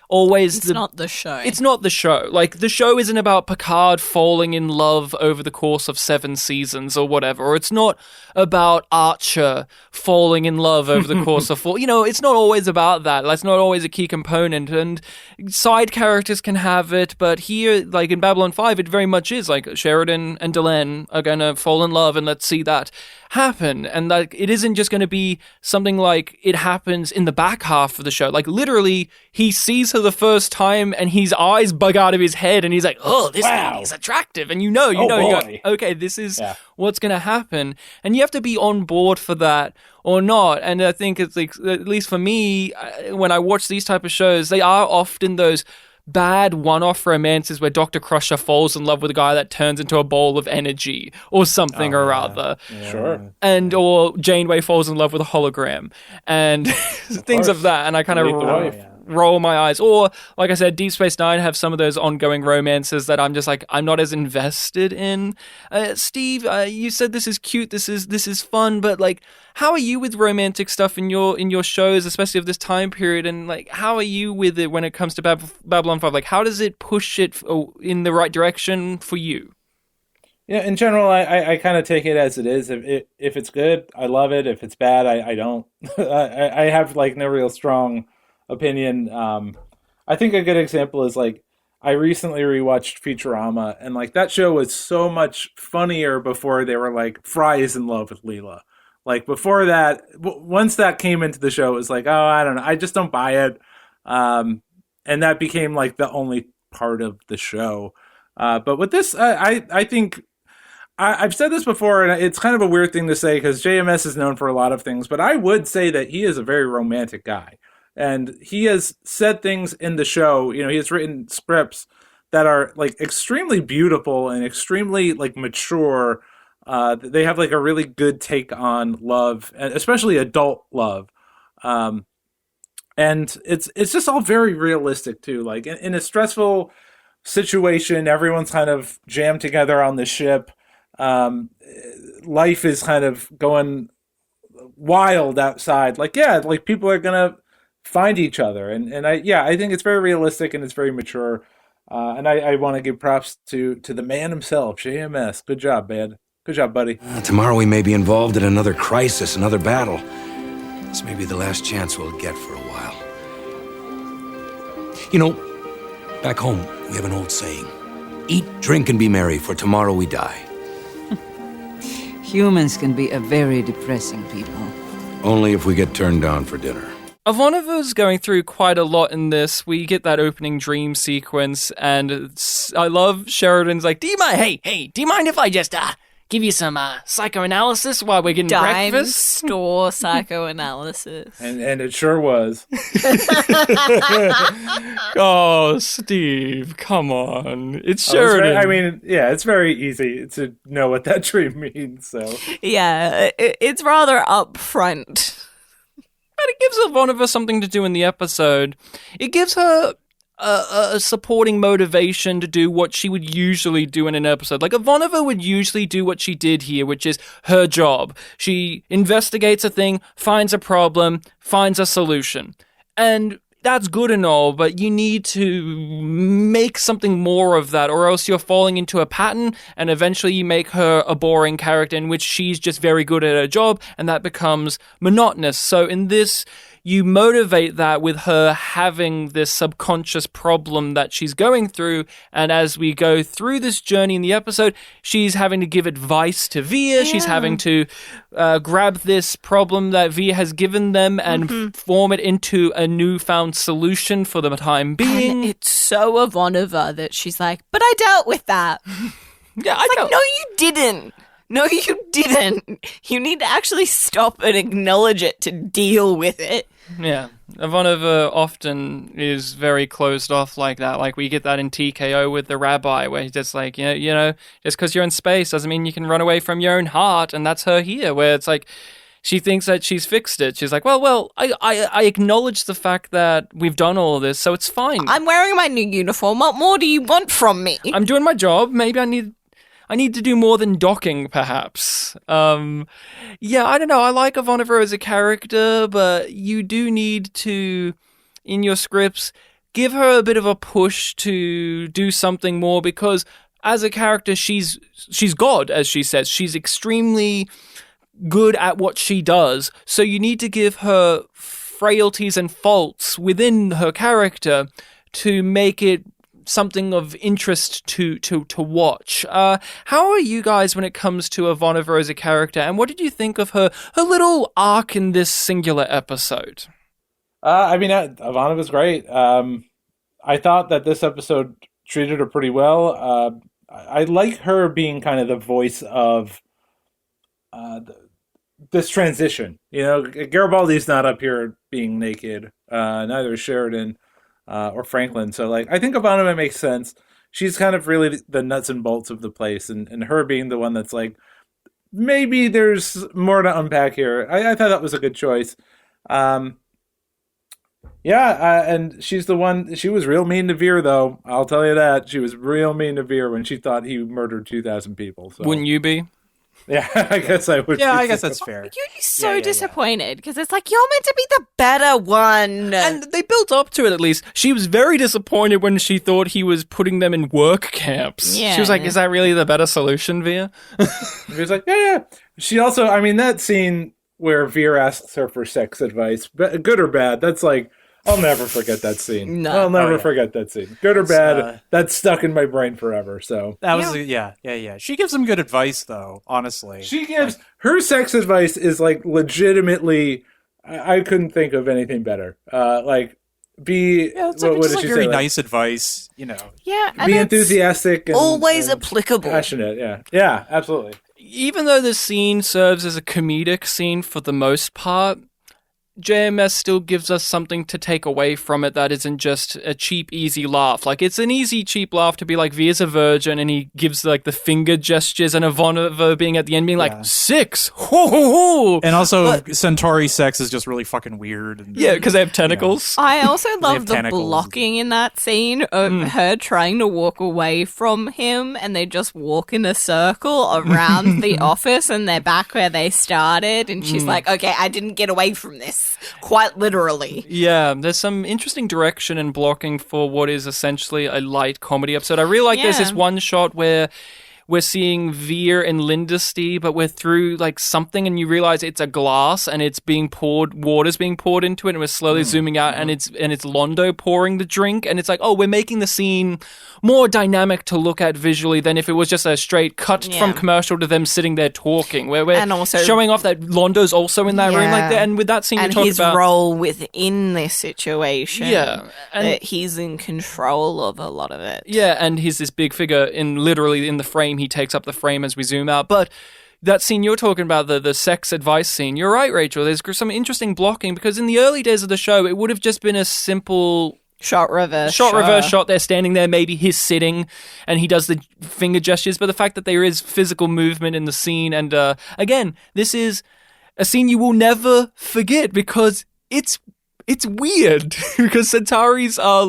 always It's not the show. It's not the show. Like, the show isn't about Picard falling in love over the course of 7 seasons or whatever. Or it's not about Archer falling in love over the course of 4. It's not always about that. That's not always a key component. And side characters can have it, but here, like in Babylon 5, it very much is like Sheridan and Delenn are going to fall in love, and let's see that happen. And like, it isn't just going to be something like it happens in the back half of the show. Like, literally, he sees her the first time and his eyes bug out of his head and he's like, oh, this lady's attractive. And you know, you go, okay, this is what's going to happen. And you have to be on board for that or not. And I think it's like, at least for me, when I watch these type of shows, they are often those bad one-off romances where Dr. Crusher falls in love with a guy that turns into a ball of energy or something or other. Sure. And or Janeway falls in love with a hologram and things of that. And I kind of roll my eyes. Or, like I said, Deep Space Nine have some of those ongoing romances that I'm just like, I'm not as invested in. Steve, you said this is cute, this is fun, but like, how are you with romantic stuff in your shows, especially of this time period? And like, how are you with it when it comes to Babylon 5? Like, how does it push it in the right direction for you? Yeah, in general, I kind of take it as it is. If it's good, I love it. If it's bad, I don't. I have like no real strong opinion. I think a good example is like, I recently rewatched Futurama, and like that show was so much funnier before they were like, Fry is in love with Leela. Like before that, once that came into the show, it was like, oh, I don't know, I just don't buy it. And that became like the only part of the show. But with this, I think I've said this before, and it's kind of a weird thing to say because JMS is known for a lot of things, but I would say that he is a very romantic guy. And he has said things in the show, he has written scripts that are like extremely beautiful and extremely like mature. They have like a really good take on love, and especially adult love. And it's just all very realistic too. Like in a stressful situation, everyone's kind of jammed together on the ship. Life is kind of going wild outside. Like, like people are going to find each other. And I think it's very realistic and it's very mature. And I want to give props to the man himself, JMS. Good job, man. Good job, buddy. Tomorrow we may be involved in another crisis, another battle. This may be the last chance we'll get for a while. Back home, we have an old saying. Eat, drink, and be merry, for tomorrow we die. Humans can be a very depressing people. Only if we get turned down for dinner. Ivanova's going through quite a lot in this. We get that opening dream sequence, and I love Sheridan's like, do you mind if I just give you some psychoanalysis while we're getting breakfast? Store psychoanalysis. And it sure was. Oh, Steve, come on. It's Sheridan. It's very easy to know what that dream means, so. Yeah, it's rather upfront. But it gives Ivanova something to do in the episode. It gives her a supporting motivation to do what she would usually do in an episode. Like, Ivanova would usually do what she did here, which is her job. She investigates a thing, finds a problem, finds a solution. And that's good and all, but you need to make something more of that, or else you're falling into a pattern, and eventually you make her a boring character in which she's just very good at her job, and that becomes monotonous. So in this, you motivate that with her having this subconscious problem that she's going through, and as we go through this journey in the episode, she's having to give advice to Vir. Yeah. She's having to grab this problem that Vir has given them and form it into a newfound solution for the time being. And it's so Ivanova that she's like, but I dealt with that. Yeah, no, you didn't. No, you didn't. You need to actually stop and acknowledge it to deal with it. Yeah, Ivanova often is very closed off like that. Like, we get that in TKO with the rabbi, where he's just like, just because you're in space doesn't mean you can run away from your own heart, and that's her here, where it's like, she thinks that she's fixed it. She's like, well, I acknowledge the fact that we've done all of this, so it's fine. I'm wearing my new uniform. What more do you want from me? I'm doing my job. Maybe I need to do more than docking, perhaps. I don't know. I like Ivanova as a character, but you do need to, in your scripts, give her a bit of a push to do something more, because as a character, she's God, as she says. She's extremely good at what she does. So you need to give her frailties and faults within her character to make it something of interest to watch. How are you guys when it comes to Ivanova as a character, and what did you think of her little arc in this singular episode? Ivanova's great. I thought that this episode treated her pretty well. I like her being kind of the voice of this transition. Garibaldi's not up here being naked. Neither is Sheridan or Franklin. So, I think Ivanova makes sense. She's kind of really the nuts and bolts of the place, and her being the one that's like, maybe there's more to unpack here. I thought that was a good choice. And she's the one. She was real mean to Vir, though. I'll tell you that. She was real mean to Vir when she thought he murdered 2,000 people. So. Wouldn't you be? Yeah, I guess I would. Yeah, I guess that's fair. You'd be so disappointed because it's like, you're meant to be the better one. And they built up to it, at least. She was very disappointed when she thought he was putting them in work camps. Yeah. She was like, is that really the better solution, Vir? Vir's like, yeah. She also, that scene where Vir asks her for sex advice, good or bad, that's like, I'll never forget that scene. No. I'll never forget that scene. Good or bad, that's stuck in my brain forever. So that was yeah. She gives some good advice, though. Honestly, she gives her sex advice is legitimately. I couldn't think of anything better. It's what did she very say? Nice advice. Yeah, and be enthusiastic. And, always applicable. Passionate. Yeah, absolutely. Even though the scene serves as a comedic scene for the most part, JMS still gives us something to take away from it that isn't just a cheap, easy laugh. It's an easy, cheap laugh to be like, Vir's a virgin, and he gives the finger gestures, and Ivanova being at the end being like, 6! Ho, ho, ho! And also, Centauri sex is just really fucking weird. And, because they have tentacles. I also love the blocking in that scene of her trying to walk away from him, and they just walk in a circle around the office, and they're back where they started, and she's like, okay, I didn't get away from this. Quite literally. Yeah, there's some interesting direction and blocking for what is essentially a light comedy episode. I really like there's this one shot where we're seeing Vir and Lindesty, but we're through something, and you realize it's a glass and it's being poured, water's being poured into it, and we're slowly zooming out, and it's Londo pouring the drink, and it's like, we're making the scene more dynamic to look at visually than if it was just a straight cut from commercial to them sitting there talking, where we're also showing off that Londo's also in that room like that, and with that scene, and you talk his about role within this situation, and that he's in control of a lot of it. Yeah, and he's this big figure literally in the frame. He takes up the frame as we zoom out. But that scene you're talking about, the sex advice scene, you're right, Rachel. There's some interesting blocking, because in the early days of the show, it would have just been a simple shot reverse shot. They're standing there, maybe he's sitting and he does the finger gestures, but the fact that there is physical movement in the scene, and again, this is a scene you will never forget because it's weird because Centauris are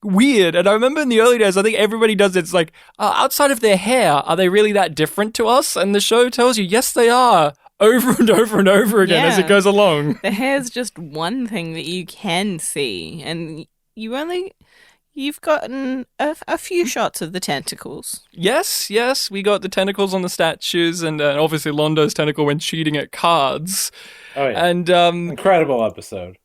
weird. And I remember in the early days, I think everybody does it. It's outside of their hair, are they really that different to us? And the show tells you, yes, they are, over and over and over again as it goes along. The hair's just one thing that you can see, and you've gotten a few shots of the tentacles. Yes, we got the tentacles on the statues, and obviously Londo's tentacle when cheating at cards. Oh, yeah. And incredible episode.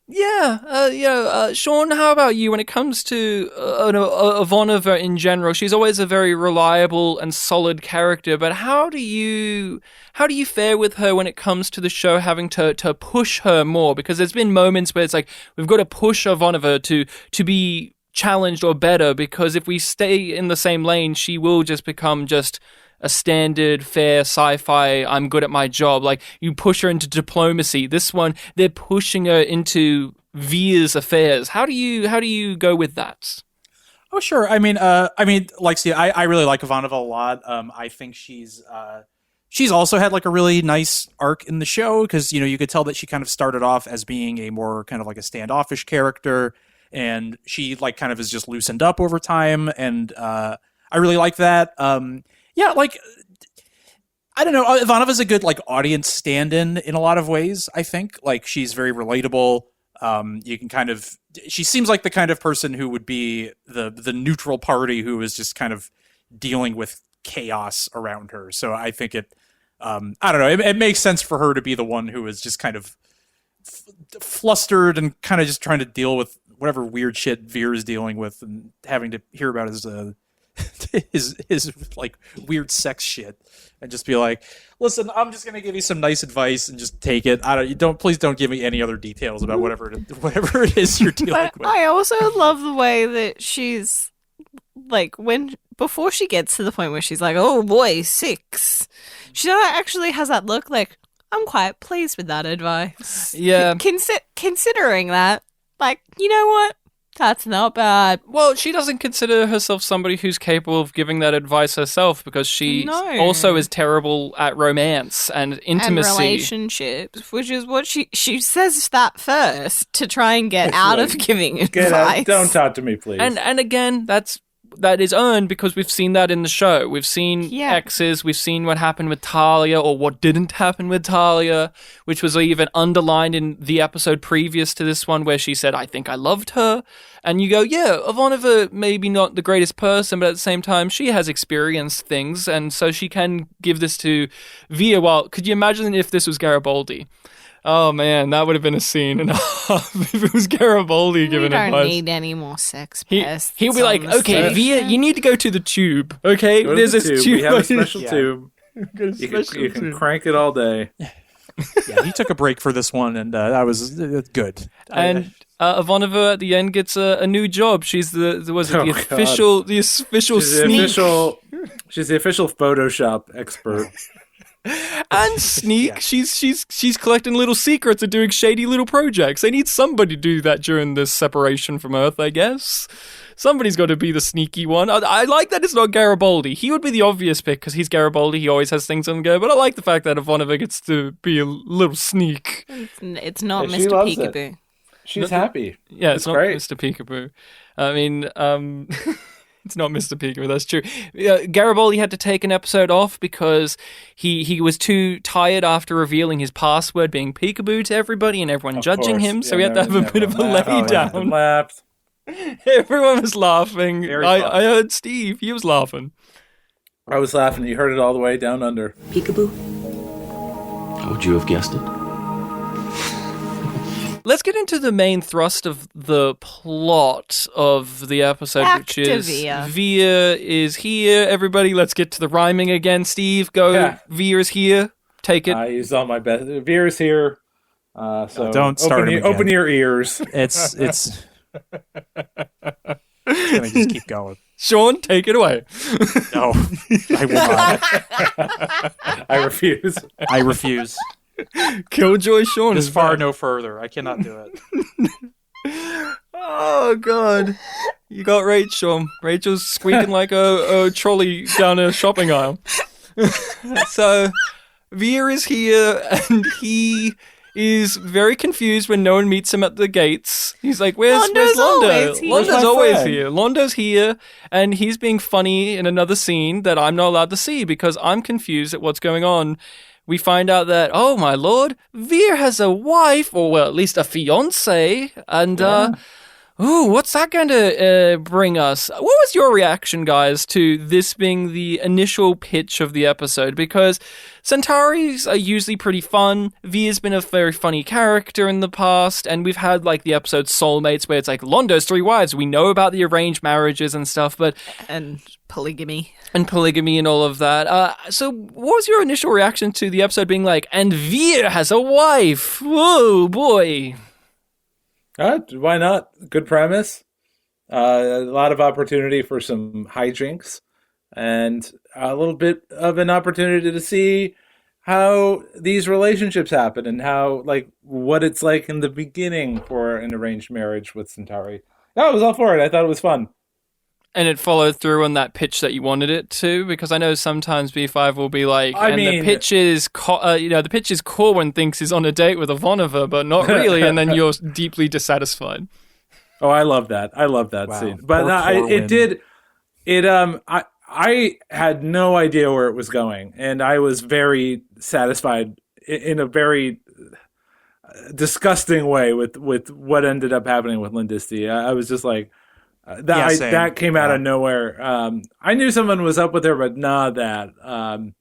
Sean, how about you? When it comes to Ivanova in general, she's always a very reliable and solid character, but how do you fare with her when it comes to the show having to push her more? Because there's been moments where it's like, we've got to push Ivanova to be challenged or better, because if we stay in the same lane, she will just become just a standard, fair sci-fi, I'm good at my job. You push her into diplomacy. This one, they're pushing her into Vir's affairs. How do you go with that? Oh, sure. I really like Ivanova a lot. I think she's also had a really nice arc in the show, because, you could tell that she kind of started off as being a more kind of a standoffish character, and she kind of is just loosened up over time. And I really like that. I don't know. Ivanova's a good audience stand-in a lot of ways. I think she's very relatable. You can kind of, she seems like the kind of person who would be the neutral party who is just kind of dealing with chaos around her. So I think it, I don't know, it makes sense for her to be the one who is just kind of flustered and kind of just trying to deal with whatever weird shit Vir is dealing with and having to hear about his like weird sex shit and just be like, listen, I'm just gonna give you some nice advice and just take it. Please don't give me any other details about whatever it is you're dealing with. I also love the way that she's like, before she gets to the point where she's like, oh boy, 6, she actually has that look like, I'm quite pleased with that advice. Yeah. Considering that, like, you know what? That's not bad. Well, she doesn't consider herself somebody who's capable of giving that advice herself because she also is terrible at romance and intimacy. And relationships, which is what she says that first to try and get out of giving advice. Don't talk to me, please. And again, that is earned because we've seen that in the show. We've seen exes, we've seen what happened with Talia or what didn't happen with Talia, which was even underlined in the episode previous to this one where she said, I think I loved her. And you go, yeah, Ivanova maybe not the greatest person, but at the same time, she has experienced things, and so she can give this to Vir. Well, could you imagine if this was Garibaldi? Oh man, that would have been a scene and a half if it was Garibaldi giving advice. We don't need any more sex pests. He'll be like, okay, Vir, you need to go to the tube, okay? There's this tube. We have a special tube. You can crank it all day. Yeah, he took a break for this one, and that was good. And Ivanova at the end gets a new job. She's the official sneak. She's the official Photoshop expert. And sneak, yeah. She's collecting little secrets and doing shady little projects. They need somebody to do that during this separation from Earth, I guess. Somebody's got to be the sneaky one. I like that it's not Garibaldi. He would be the obvious pick because he's Garibaldi. He always has things on the go. But I like the fact that Ivanova gets to be a little sneak. It's not Mr. Peekaboo. She's happy. Yeah, it's not great. Mr. Peekaboo. I mean, it's not Mr. Peekaboo, that's true. Garibaldi had to take an episode off because he was too tired after revealing his password being Peekaboo to everybody and everyone judging him, so he had to have a bit of a lay down. Laughed. Everyone was laughing. I heard Steve, he was laughing. I was laughing, you heard it all the way down under. Peekaboo? How would you have guessed it? Let's get into the main thrust of the plot of the episode, which is Vir is here. Everybody, let's get to the rhyming again. Steve, go. Yeah. Vir is here. Take it. I used all my best. Vir is here. So don't start open your ears. It's gonna just keep going. Sean, take it away. No, I will not. I refuse. I refuse. Killjoy Sean is far no further. I cannot do it. Oh god, you got Rachel. Rachel's squeaking like a trolley down a shopping aisle. So Vir is here, and he is very confused when no one meets him at the gates. He's like, where's Londo? Londo's always here. Londo's here, and he's being funny in another scene that I'm not allowed to see because I'm confused at what's going on. We find out that, oh my lord, Vir has a wife, or well, at least a fiancé, and what's that going to bring us? What was your reaction, guys, to this being the initial pitch of the episode? Because Centauris are usually pretty fun. Vir's been a very funny character in the past, and we've had like the episode Soulmates where it's like Londo's 3 wives. We know about the arranged marriages and stuff, but and polygamy and all of that. So what was your initial reaction to the episode being like, and Vir has a wife? Whoa, boy. Why not? Good premise. A lot of opportunity for some hijinks and a little bit of an opportunity to see how these relationships happen and how, like, what it's like in the beginning for an arranged marriage with Centauri. I was all for it. I thought it was fun. And it followed through on that pitch that you wanted it to, because I know sometimes B5 will be like, the pitch is, the pitch is cool when thinks he's on a date with Ivanova, but not really, and then you're deeply dissatisfied. Oh, I love that. I love that scene. But I had no idea where it was going, and I was very satisfied in a very disgusting way with what ended up happening with Lindisty. I was just like, that came out of nowhere. I knew someone was up with her, but not that.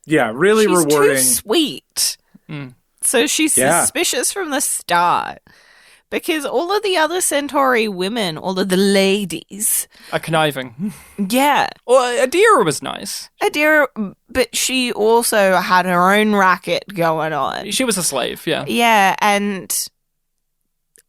Really she's rewarding. Too sweet. So she's suspicious from the start. Because all of the other Centauri women, all of the ladies... are conniving. Yeah. Well, Adira was nice. Adira, but she also had her own racket going on. She was a slave, yeah. Yeah, and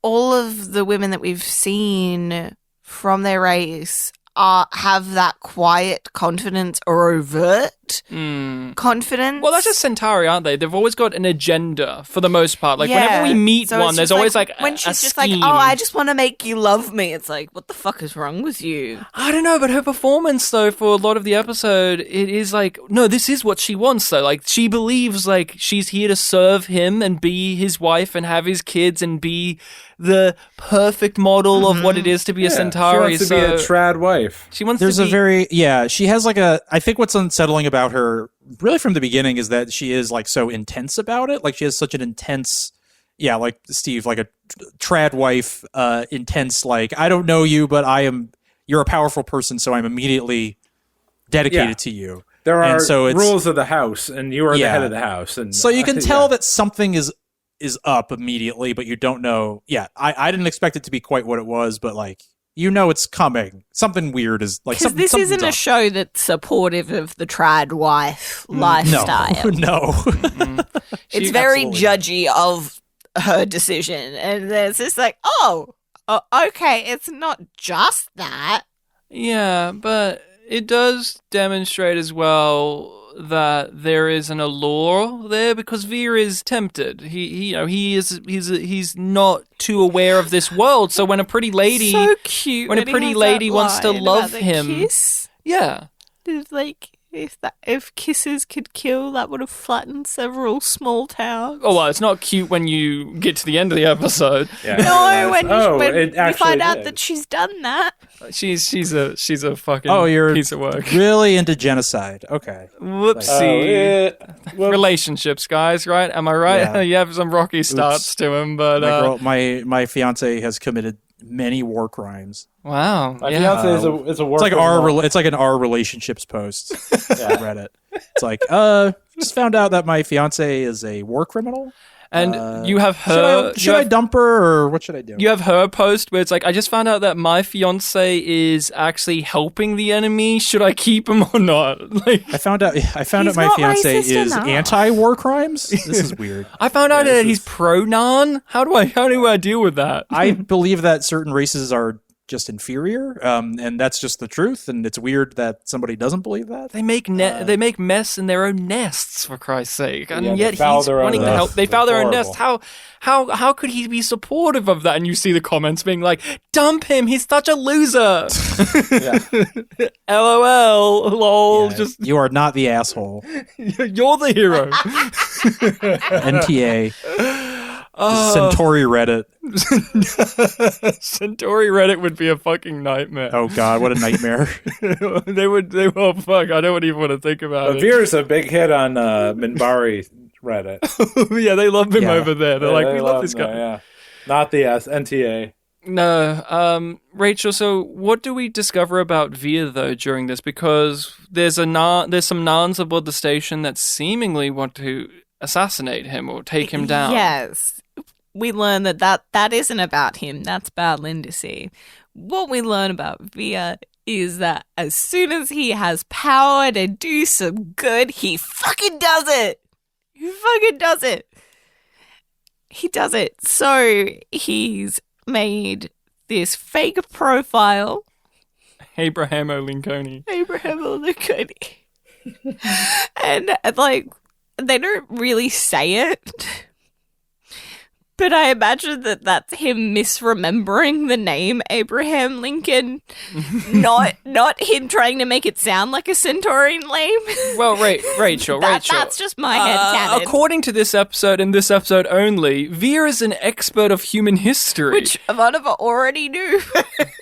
all of the women that we've seen from their race have that quiet confidence or overt confidence. Well, that's just Centauri, aren't they? They've always got an agenda for the most part. Like, whenever we meet one, there's always when she's just like, oh, I just want to make you love me. It's like, what the fuck is wrong with you? I don't know, but her performance, though, for a lot of the episode, it is like, no, this is what she wants, though. Like, she believes, like, she's here to serve him and be his wife and have his kids and be the perfect model of what it is to be a Centauri. She wants to be a trad wife. She wants There's to be... she has like I think what's unsettling about her really from the beginning is that she is like so intense about it. Like she has such an intense, like Steve, like a trad wife, intense, like, I don't know you, but you're a powerful person, so I'm immediately dedicated to you. There are rules of the house, and you are the head of the house. And so you can tell that something is up immediately, but you don't know. Yeah, I didn't expect it to be quite what it was, but like, it's coming. Something weird is like, because this isn't a show that's supportive of the trad wife lifestyle. No. It's very judgy of her decision, and there's this like, okay, it's not just that. Yeah, but it does demonstrate as well that there is an allure there, because Vir is tempted. He's not too aware of this world. So when a pretty lady, wants to love him, kiss, it's like if kisses could kill, that would have flattened several small towns. Oh well, it's not cute when you get to the end of the episode. When you find out that she's done that. She's a fucking piece of work. Really into genocide. Okay. Whoopsie. Relationships, guys, right? Am I right? Yeah. You have some rocky starts to him, but my fiance has committed many war crimes. Wow. My fiance is a war criminal. It's like an our relationships post on Reddit. It's like, just found out that my fiance is a war criminal. And you have her... Should I dump her, or what should I do? You have her post where it's like, I just found out that my fiance is actually helping the enemy. Should I keep him or not? Like, I found out my fiance is anti-war crimes. This is weird. I found out that he's pro-non. How do I deal with that? I believe that certain races are just inferior, and that's just the truth, and it's weird that somebody doesn't believe that. They make mess in their own nests, for Christ's sake, and yet he's wanting to help. They foul their own nests. How could he be supportive of that? And you see the comments being like, "Dump him! He's such a loser." LOL. Lol. Yeah, you are not the asshole. You're the hero. NTA. Centauri Reddit. Centauri Reddit would be a fucking nightmare. Oh god, what a nightmare. Fuck, I don't even want to think about it. Vir's a big hit on Mbryo Reddit. Yeah, they love him over there. They're like, we love this guy. Not the NTA. No. Rachel, so what do we discover about Vir, though, during this? Because there's some Nans aboard the station that seemingly want to assassinate him or take him down. Yes. We learn that isn't about him. That's about Lindisy. What we learn about Vir is that as soon as he has power to do some good, he fucking does it. He fucking does it. He does it. So he's made this fake profile. Abrahamo Lincoln. And like, they don't really say it. But I imagine that that's him misremembering the name Abraham Lincoln, not him trying to make it sound like a Centaurian name. Well, Rachel. That's just my headcanon. According to this episode and this episode only, Vir is an expert of human history. Which Ivanova already knew.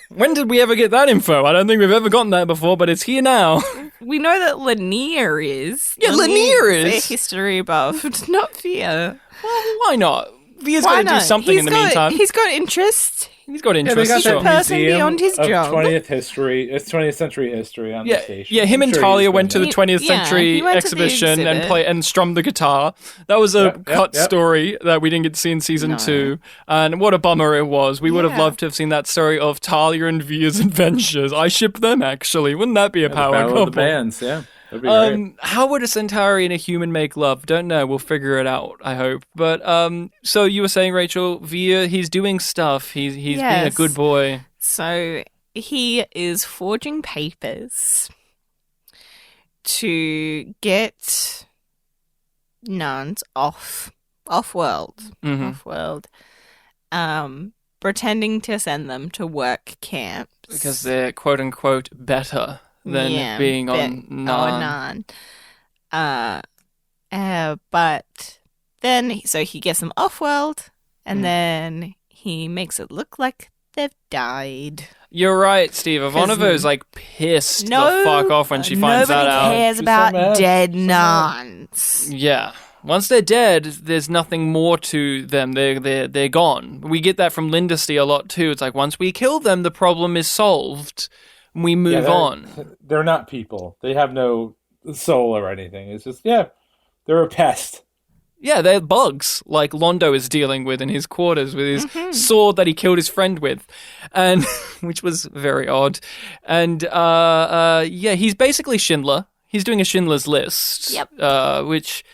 When did we ever get that info? I don't think we've ever gotten that before, but it's here now. We know that Lanier is. Yeah, Lanier is. A history buff, not Vir. Well, why not? Via's got to do something in the meantime. He's got interest. He's got Yeah, they interest. got sure. that person museum beyond his of job. 20th history. It's 20th century history on the station. Yeah, him I'm and sure Talia he's went to been the there. 20th century he went to the exhibition and exhibit. strummed the guitar. That was a cut story that we didn't get to see in season 2, and what a bummer it was. We would have loved to have seen that story of Talia and Via's adventures. I ship them, actually. Wouldn't that be a power Battle couple? of the bands, yeah. That'd be great. How would a Centauri and a human make love? Don't know. We'll figure it out, I hope. But so you were saying, Rachel, Via, he's doing stuff. He's being a good boy. So he is forging papers to get nuns off-world, pretending to send them to work camps. Because they're quote-unquote better than being on Narn. But then, so he gets them off-world, and then he makes it look like they've died. You're right, Steve. Ivanova like pissed the fuck off when she finds that out. Nobody cares about dead nuns. Yeah. Once they're dead, there's nothing more to them. They're gone. We get that from Lindesty a lot too. It's like once we kill them, the problem is solved. We move on. They're not people. They have no soul or anything. It's just, they're a pest. Yeah, they're bugs, like Londo is dealing with in his quarters with his sword that he killed his friend with, and which was very odd. And he's basically Schindler. He's doing a Schindler's List, which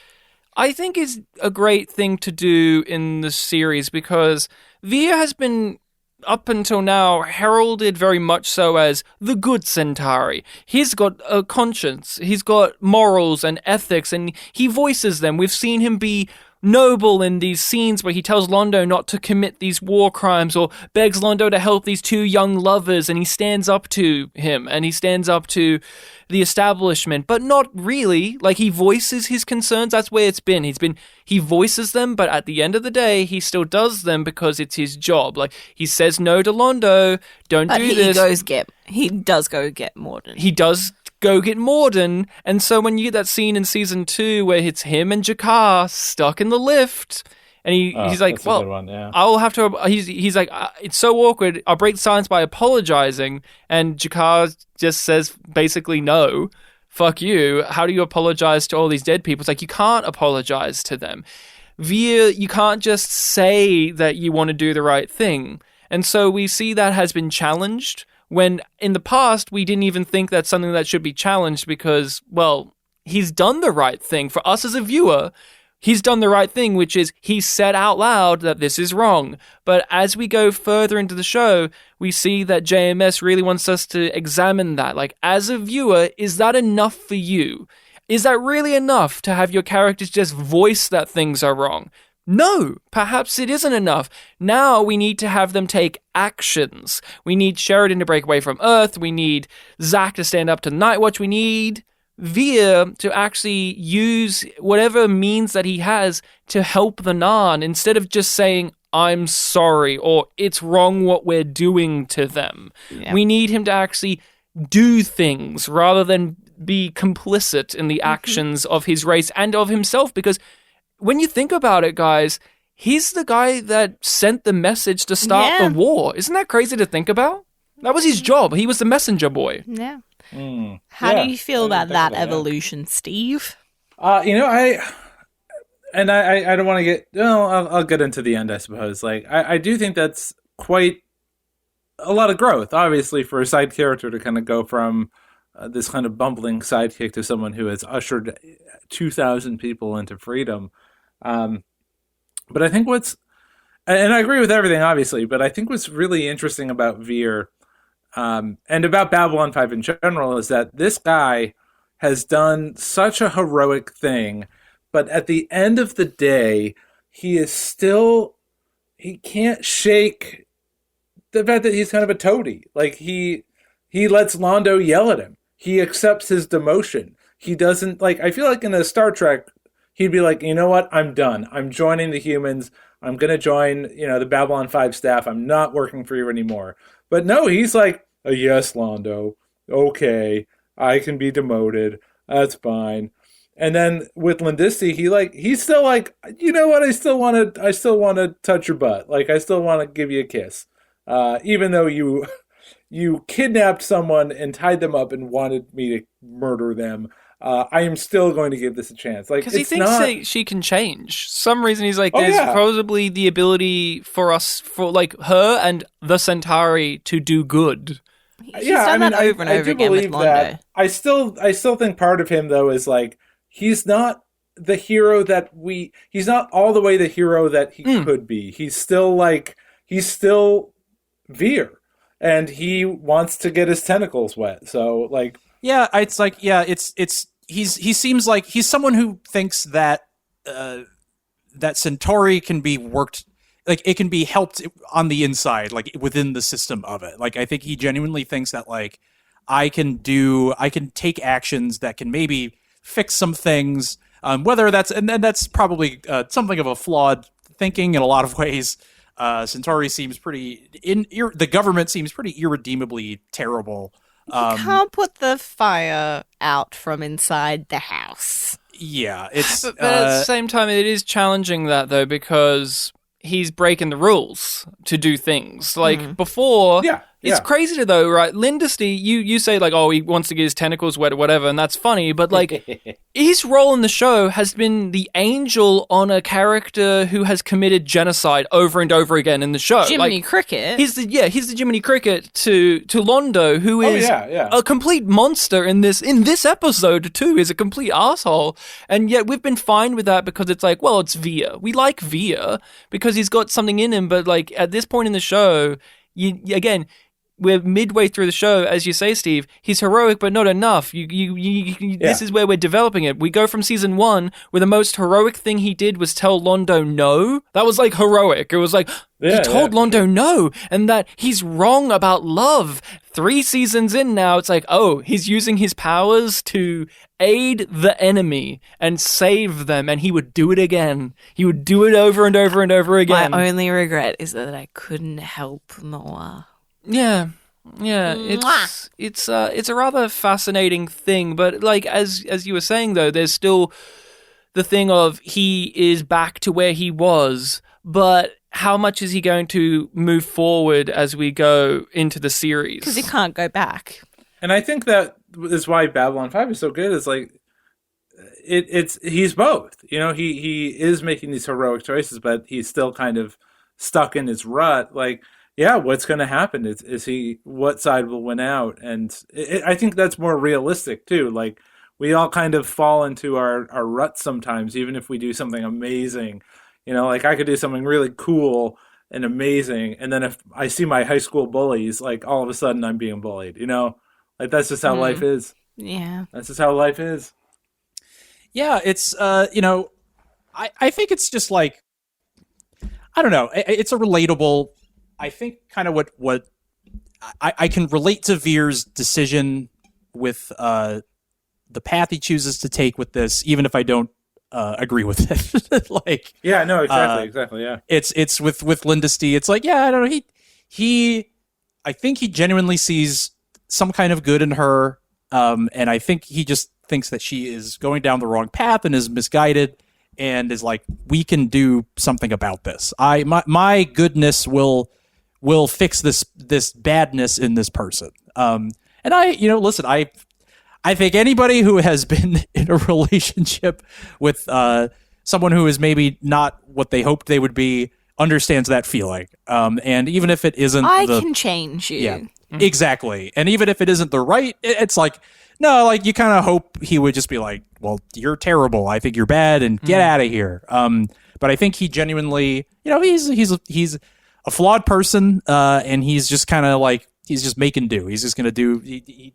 I think is a great thing to do in the series because Via has been, up until now, heralded very much so as the good Centauri. He's got a conscience, he's got morals and ethics, and he voices them. We've seen him be noble in these scenes where he tells Londo not to commit these war crimes or begs Londo to help these two young lovers, and he stands up to him and he stands up to the establishment, but not really. Like, he voices his concerns. That's where it's been. He voices them, but at the end of the day, he still does them because it's his job. Like, he says no to Londo, do this. He does go get Morden. He does go get Morden, and so when you get that scene in season 2 where it's him and Jakar stuck in the lift, and he's like, well, I'll have to, he's like, it's so awkward, I'll break silence by apologizing, and Jakar just says basically, no, fuck you, how do you apologize to all these dead people? It's like, you can't apologize to them. Via, you can't just say that you want to do the right thing, and so we see that has been challenged, when in the past, we didn't even think that's something that should be challenged because, well, he's done the right thing. For us as a viewer, he's done the right thing, which is he said out loud that this is wrong. But as we go further into the show, we see that JMS really wants us to examine that. Like, as a viewer, is that enough for you? Is that really enough to have your characters just voice that things are wrong? No, perhaps it isn't enough. Now we need to have them take actions. We need Sheridan to break away from Earth. We need Zach to stand up to Nightwatch. We need Via to actually use whatever means that he has to help the Narn instead of just saying, I'm sorry, or it's wrong what we're doing to them. Yeah. We need him to actually do things rather than be complicit in the actions of his race and of himself, because when you think about it, guys, he's the guy that sent the message to start the war. Isn't that crazy to think about? That was his job. He was the messenger boy. Yeah. How do you feel about that evolution, Steve? I don't want to get. I'll get into the end, I suppose. Like, I do think that's quite a lot of growth, obviously, for a side character to kind of go from this kind of bumbling sidekick to someone who has ushered 2,000 people into freedom. But I think and I agree with everything, obviously, but I think what's really interesting about Vir, and about Babylon 5 in general, is that this guy has done such a heroic thing, but at the end of the day, he can't shake the fact that he's kind of a toady. Like, he lets Londo yell at him. He accepts his demotion. He doesn't, like, I feel like in a Star Trek, he'd be like, you know what, I'm done. I'm joining the humans. I'm going to join, the Babylon 5 staff. I'm not working for you anymore. But no, he's like, yes, Londo. Okay, I can be demoted. That's fine. And then with Lindisty, he's still like, you know what? I still want to touch your butt. Like, I still want to give you a kiss, even though you kidnapped someone and tied them up and wanted me to murder them. I am still going to give this a chance. Like, because he thinks she can change. Some reason he's like, there's probably the ability for us, for like her and the Centauri, to do good. He's done that over and over again with Londo. I still think part of him though is like, he's not the hero he's not all the way the hero that he could be. He's still Vir, and he wants to get his tentacles wet. So like, he seems like he's someone who thinks that that Centauri can be worked, like it can be helped on the inside, like within the system of it. Like I think he genuinely thinks that like I can take actions that can maybe fix some things. Whether that's and that's probably something of a flawed thinking in a lot of ways. Centauri seems the government seems pretty irredeemably terrible. You can't put the fire out from inside the house. Yeah, it's but at the same time, it is challenging that though, because he's breaking the rules to do things. Like before, it's crazy though, right? Lindisty, you say like, oh, he wants to get his tentacles wet or whatever, and that's funny, but like his role in the show has been the angel on a character who has committed genocide over and over again in the show. Jiminy Cricket. He's the Jiminy Cricket to Londo, who is a complete monster in this episode too. Is a complete asshole, and yet we've been fine with that because it's like, well, it's Vir. We like Vir because he's got something in him, but like at this point in the show, we're midway through the show, as you say, Steve. He's heroic, but not enough. This is where we're developing it. We go from season 1, where the most heroic thing he did was tell Londo no. That was like heroic. It was like he told Londo no, and that he's wrong about love. 3 seasons in now, it's like, oh, he's using his powers to aid the enemy and save them, and he would do it again. He would do it over and over and over again. My only regret is that I couldn't help more. Yeah, it's a rather fascinating thing, but like as you were saying though, there's still the thing of he is back to where he was, but how much is he going to move forward as we go into the series? Because he can't go back. And I think that is why Babylon 5 is so good. Is like he's both. You know, he is making these heroic choices, but he's still kind of stuck in his rut. Like, yeah, what's going to happen? What side will win out? And I think that's more realistic too. Like, we all kind of fall into our ruts sometimes, even if we do something amazing. You know, like I could do something really cool and amazing, and then if I see my high school bullies, like all of a sudden I'm being bullied. You know, like that's just how life is. Yeah, that's just how life is. Yeah, it's you know, I think it's just like, I don't know, it's a relatable. I think kind of what I can relate to Vir's decision with the path he chooses to take with this, even if I don't agree with it. Like, yeah, no, exactly, yeah. It's with Lindisty. It's like, yeah, I don't know. I think he genuinely sees some kind of good in her, and I think he just thinks that she is going down the wrong path and is misguided, and is like, we can do something about this. My goodness will fix this badness in this person. And listen, I think anybody who has been in a relationship with someone who is maybe not what they hoped they would be understands that feeling. And even if it isn't, I can change you. Yeah, exactly. And even if it isn't the right, it's like, no, like you kind of hope he would just be like, well, you're terrible. I think you're bad, and get out of here. But I think he genuinely, he's a flawed person, and he's just kind of like, he's just making do. He's just gonna do.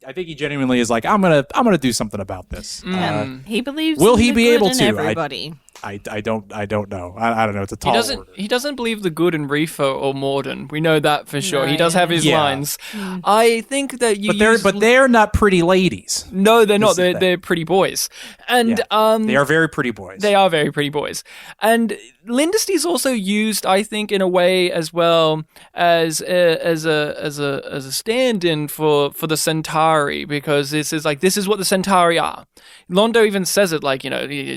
I think he genuinely is like, I'm gonna do something about this. He believes. Will he be able to? Everybody. I don't know. I don't know. It's a tall order. He doesn't believe the good in Reefer or Morden. We know that for sure. He does have his lines. I think that but they're not pretty ladies. No, they're not. They're pretty boys, and they are very pretty boys. They are very pretty boys, and Lindesty's also used, I think, in a way as well as a stand-in for the Centauri, because this is what the Centauri are. Londo even says it like,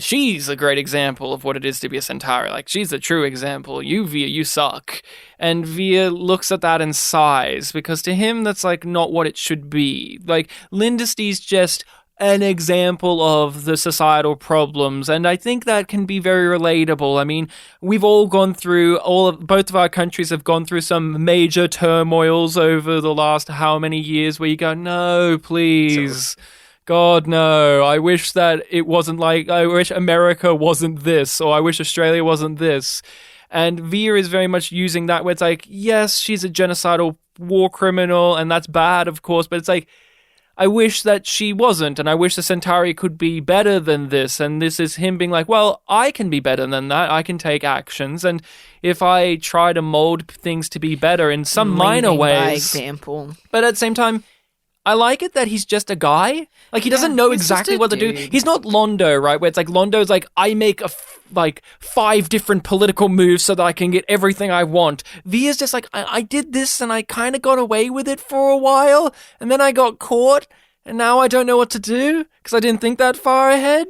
she's a great example of what it is to be a Centauri. Like, she's the true example. You, Vir, you suck. And Vir looks at that and sighs, because to him, that's like not what it should be. Like, Lindesty's just an example of the societal problems, and I think that can be very relatable. I mean, we've all gone through, both of our countries have gone through some major turmoils over the last how many years where you go, no, please, God, no, I wish that it wasn't like, I wish America wasn't this, or I wish Australia wasn't this. And Vir is very much using that where it's like, yes, she's a genocidal war criminal, and that's bad, of course, but it's like, I wish that she wasn't, and I wish the Centauri could be better than this, and this is him being like, well, I can be better than that, I can take actions, and if I try to mold things to be better in some minor ways... by example. But at the same time, I like it that he's just a guy. Like, he doesn't know exactly what to do. He's not Londo, right? Where it's like, Londo's like, I make 5 different political moves so that I can get everything I want. Vir's just like, I did this and I kind of got away with it for a while, and then I got caught, and now I don't know what to do because I didn't think that far ahead.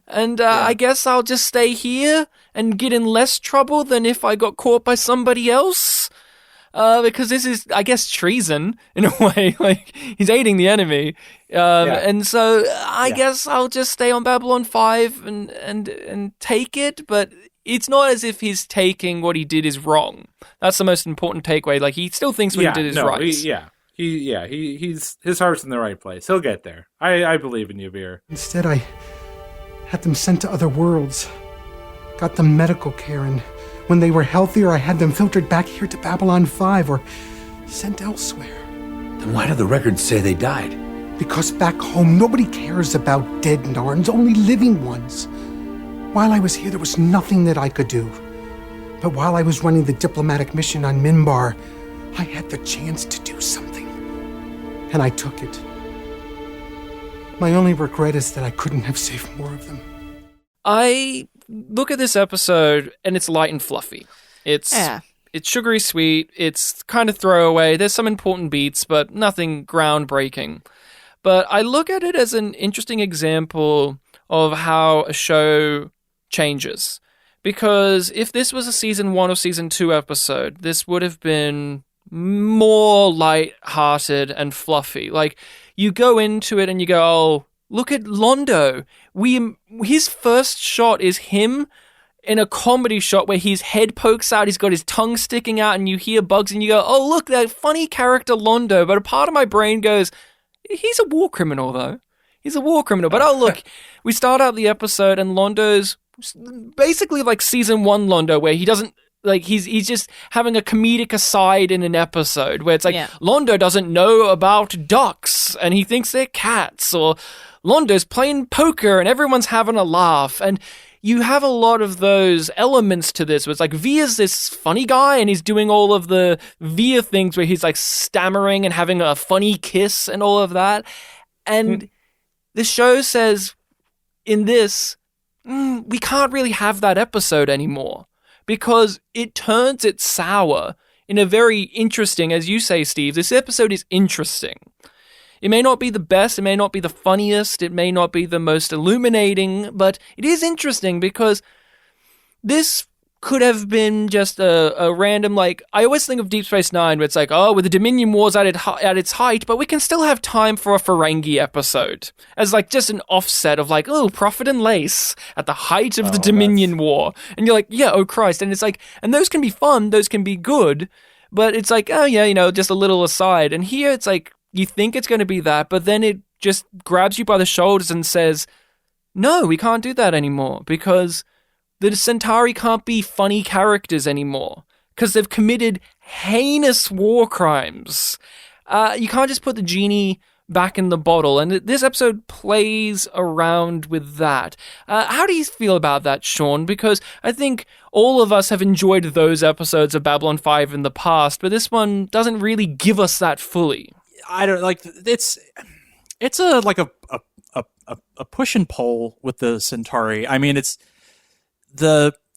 And I guess I'll just stay here and get in less trouble than if I got caught by somebody else. Because this is, I guess, treason in a way. Like, he's aiding the enemy, and so I guess I'll just stay on Babylon 5 and take it. But it's not as if he's taking what he did is wrong. That's the most important takeaway. Like, he still thinks what he did is right. He's his heart's in the right place. He'll get there. I believe in you, Vir. Instead, I had them sent to other worlds, got them medical care, and when they were healthier, I had them filtered back here to Babylon 5 or sent elsewhere. Then why do the records say they died? Because back home, nobody cares about dead Narns, only living ones. While I was here, there was nothing that I could do. But while I was running the diplomatic mission on Minbar, I had the chance to do something. And I took it. My only regret is that I couldn't have saved more of them. I look at this episode and it's light and fluffy. It's sugary sweet. It's kind of throwaway. There's some important beats, but nothing groundbreaking. But I look at it as an interesting example of how a show changes. Because if this was a season 1 or season 2 episode, this would have been more light-hearted and fluffy. Like, you go into it and you go, oh, look at Londo. His first shot is him in a comedy shot where his head pokes out, he's got his tongue sticking out, and you hear bugs, and you go, oh, look, that funny character Londo. But a part of my brain goes, he's a war criminal, though. He's a war criminal. But oh, look, we start out the episode, and Londo's basically like season 1 Londo, where he doesn't, like, he's just having a comedic aside in an episode where it's like, Londo doesn't know about ducks, and he thinks they're cats, or Londo's playing poker, and everyone's having a laugh, and you have a lot of those elements to this, where it's like, Vir's this funny guy, and he's doing all of the Vir things where he's like stammering and having a funny kiss and all of that, and the show says, in this, we can't really have that episode anymore, because it turns it sour in a very interesting, as you say, Steve, this episode is interesting. It may not be the best, it may not be the funniest, it may not be the most illuminating, but it is interesting because this could have been just a random, like, I always think of Deep Space Nine, where it's like, oh, with the Dominion Wars at its height, but we can still have time for a Ferengi episode, as like just an offset of like, oh, Prophet and Lace at the height of the Dominion War, and you're like, yeah, oh Christ, and it's like, and those can be fun, those can be good, but it's like, oh yeah, just a little aside, and here it's like, you think it's going to be that, but then it just grabs you by the shoulders and says, no, we can't do that anymore, because the Centauri can't be funny characters anymore, because they've committed heinous war crimes. You can't just put the genie back in the bottle, and this episode plays around with that. How do you feel about that, Sean? Because I think all of us have enjoyed those episodes of Babylon 5 in the past, but this one doesn't really give us that fully. I don't like it's a like a push and pull with the Centauri. I mean, it's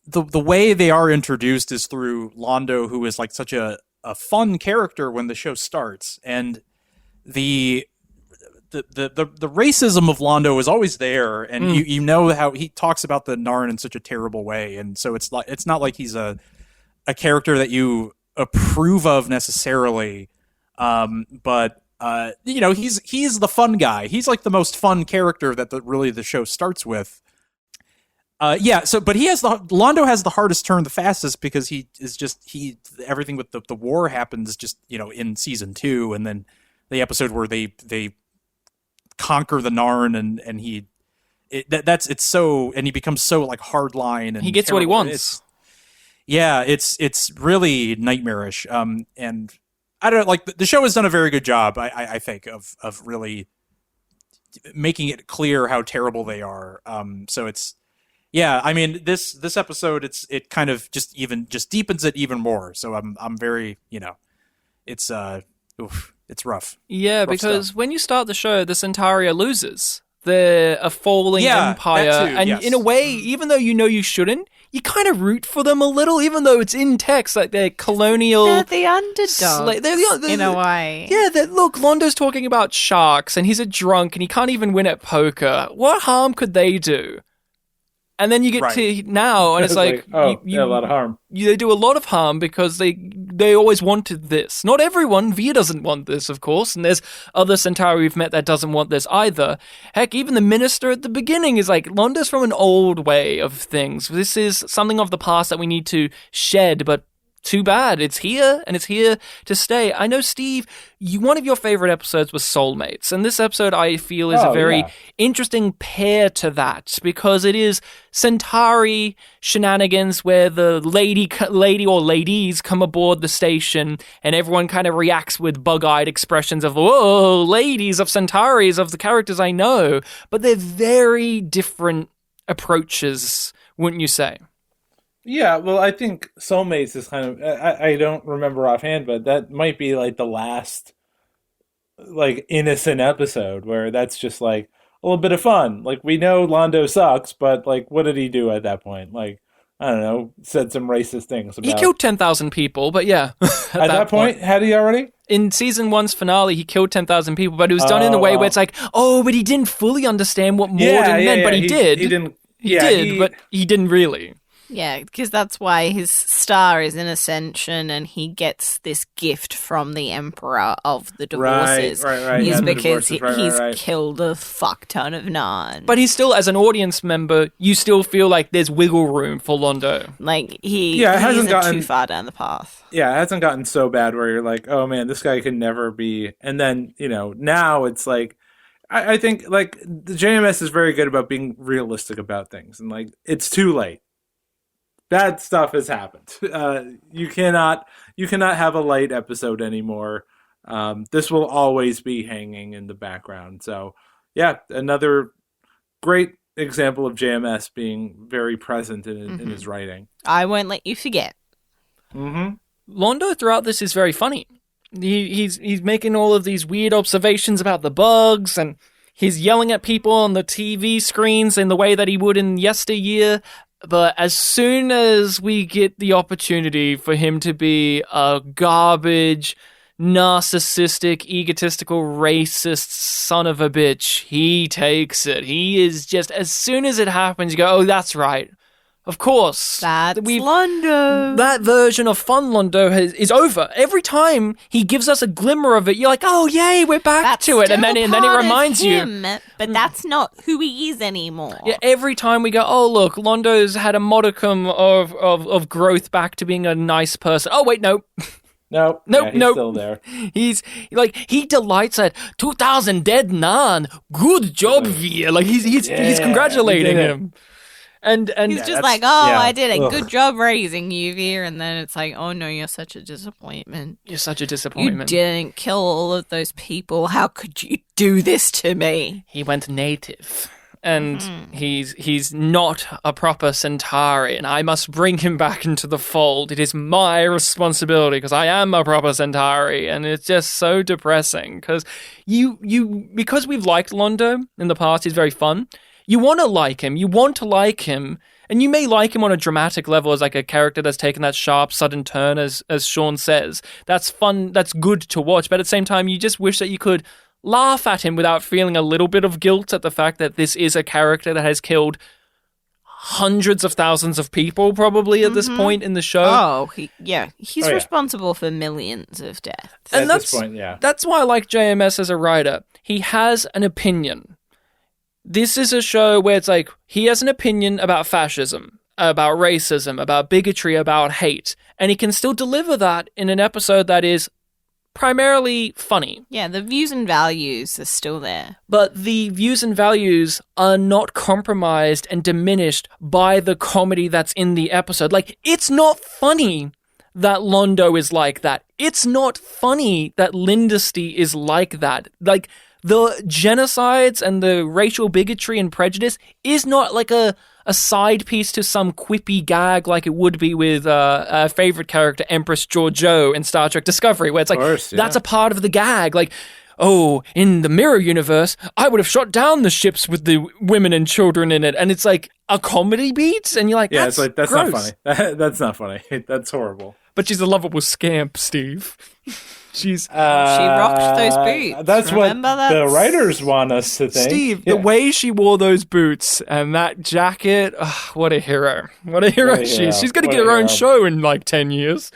the way they are introduced is through Londo, who is like such a fun character when the show starts, and the racism of Londo is always there, and you know how he talks about the Narn in such a terrible way, and so it's not like he's a character that you approve of necessarily, but he's the fun guy. He's like the most fun character that the show starts with. But Londo has the hardest turn the fastest because everything with the war happens just in season 2, and then the episode where they conquer the Narn and he becomes so like hardline and he gets terrible. What he wants. It's really nightmarish. And I don't know, like the show has done a very good job, I think, of really making it clear how terrible they are. So it's. Yeah, I mean this episode it kind of just deepens it even more. So I'm very it's rough. Yeah, rough because stuff. when you start the show, the Centaria loses. They're a falling empire, and in a way, even though you shouldn't, you kind of root for them a little, even though it's in text, like they're colonial. They're the underdogs, they're in a way. Yeah, look, Londo's talking about sharks, and he's a drunk, and he can't even win at poker. What harm could they do? And then you get to now, and it's like a lot of harm. They do a lot of harm because they always wanted this. Not everyone. Vir doesn't want this, of course, and there's other Centauri we've met that doesn't want this either. Heck, even the minister at the beginning is like, Londo's from an old way of things. This is something of the past that we need to shed, but too bad. It's here, and it's here to stay. I know, Steve, one of your favorite episodes was Soulmates, and this episode I feel is a very interesting pair to that, because it is Centauri shenanigans where the lady or ladies come aboard the station, and everyone kind of reacts with bug-eyed expressions of, whoa, ladies of Centauris, of the characters I know, but they're very different approaches, wouldn't you say? Yeah, well, I think Soulmates is kind of, I don't remember offhand, but that might be like the last like innocent episode where that's just like a little bit of fun. Like, we know Londo sucks, but like, what did he do at that point? Like, I don't know, said some racist things about... He killed 10,000 people, but yeah. At that point, had he already? In season 1's finale, he killed 10,000 people, but it was done in a way where it's like, but he didn't fully understand what Morden meant, but he did. He didn't... But he didn't really. Yeah, because that's why his star is in ascension, and he gets this gift from the Emperor of the divorces. Right. Is yeah, because he's killed a fuck ton of Narn. But he's still, as an audience member, you still feel like there's wiggle room for Londo. Like, he isn't too far down the path. Yeah, it hasn't gotten so bad where you're like, oh man, this guy can never be... And then, now it's like... I think, like, the JMS is very good about being realistic about things. And, like, it's too late. Bad stuff has happened. You cannot have a light episode anymore. This will always be hanging in the background. So, yeah, another great example of JMS being very present in his writing. I won't let you forget. Mm-hmm. Londo throughout this is very funny. He's making all of these weird observations about the bugs, and he's yelling at people on the TV screens in the way that he would in yesteryear. But as soon as we get the opportunity for him to be a garbage, narcissistic, egotistical, racist son of a bitch, he takes it. He is just, as soon as it happens, you go, oh, that's right. Of course. That's Londo. That version of fun Londo is over. Every time he gives us a glimmer of it, you're like, oh, yay, we're back to it. And then it reminds you. But that's not who he is anymore. Yeah, every time we go, oh, look, Londo's had a modicum of growth back to being a nice person. Oh, wait, no. Nope. Nope. He's still there. He's like, he delights at 2,000 dead Narn. Good job, Vir. Like, he's congratulating him. And he's just like, I did a good job raising you, Vir. And then it's like, oh no, you're such a disappointment. You're such a disappointment. You didn't kill all of those people. How could you do this to me? He went native. And he's not a proper Centauri, and I must bring him back into the fold. It is my responsibility, because I am a proper Centauri, and it's just so depressing. Because because we've liked Londo in the past, he's very fun. You want to like him, and And you may like him on a dramatic level as like a character that's taken that sharp, sudden turn, as Sean says. That's fun, that's good to watch, but at the same time, you just wish that you could laugh at him without feeling a little bit of guilt at the fact that this is a character that has killed hundreds of thousands of people probably at this point in the show. Oh, he's responsible for millions of deaths. And at this point, yeah. That's why I like JMS as a writer. He has an opinion. This is a show where it's like, he has an opinion about fascism, about racism, about bigotry, about hate, and he can still deliver that in an episode that is primarily funny. Yeah, the views and values are still there. But the views and values are not compromised and diminished by the comedy that's in the episode. Like, it's not funny that Londo is like that. It's not funny that Lindesty is like that. Like, the genocides and the racial bigotry and prejudice is not like a side piece to some quippy gag like it would be with a favorite character, Empress Georgiou in Star Trek Discovery, where it's like, that's a part of the gag. Like, oh, in the Mirror universe, I would have shot down the ships with the women and children in it. And it's like a comedy beat, and you're like, yeah, it's like, that's gross. not funny. That's not funny. That's horrible. But she's a lovable scamp, Steve. She rocked those boots. That's Remember what the writers want us to think. Steve, the way she wore those boots and that jacket, what a hero. What a hero she is. She's going to get her own show in like 10 years.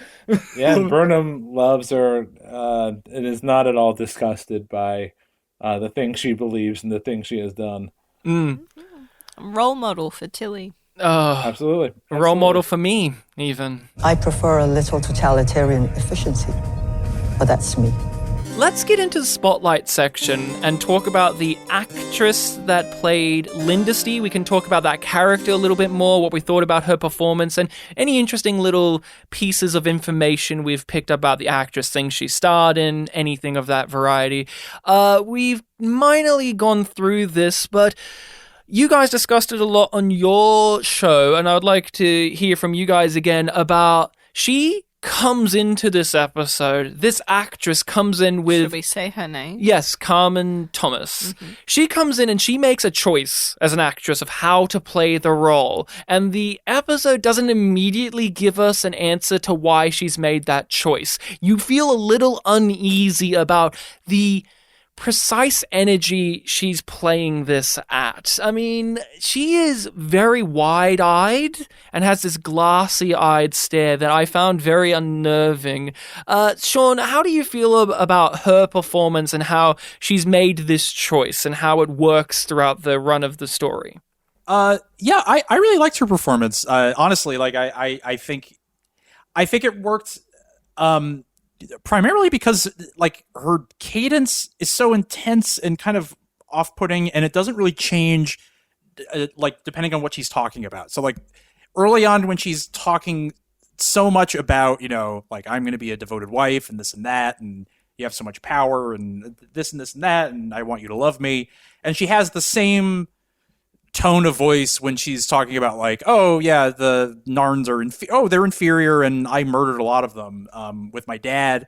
Yeah, and Burnham loves her and is not at all disgusted by the things she believes and the things she has done. Role model for Tilly. Oh, absolutely. A role model for me, even. I prefer a little totalitarian efficiency, but that's me. Let's get into the spotlight section and talk about the actress that played Lindesty. We can talk about that character a little bit more, what we thought about her performance, and any interesting little pieces of information we've picked up about the actress, things she starred in, anything of that variety. We've minorly gone through this, but you guys discussed it a lot on your show, and I would like to hear from you guys again about she comes into this episode. This actress comes in with... Should we say her name? Yes, Carmen Thomas. Mm-hmm. She comes in and she makes a choice as an actress of how to play the role. And the episode doesn't immediately give us an answer to why she's made that choice. You feel a little uneasy about the precise energy she's playing this at. I mean, she is very wide-eyed and has this glassy-eyed stare that I found very unnerving. Sean, how do you feel about her performance and how she's made this choice and how it works throughout the run of the story? I really liked her performance. Honestly, like I think it worked primarily because like her cadence is so intense and kind of off-putting, and it doesn't really change like depending on what she's talking about. So like early on when she's talking so much about, you know, like I'm going to be a devoted wife and this and that, and you have so much power and this and this and that, and I want you to love me. And she has the same tone of voice when she's talking about like, oh yeah, the Narns are they're inferior, and I murdered a lot of them with my dad,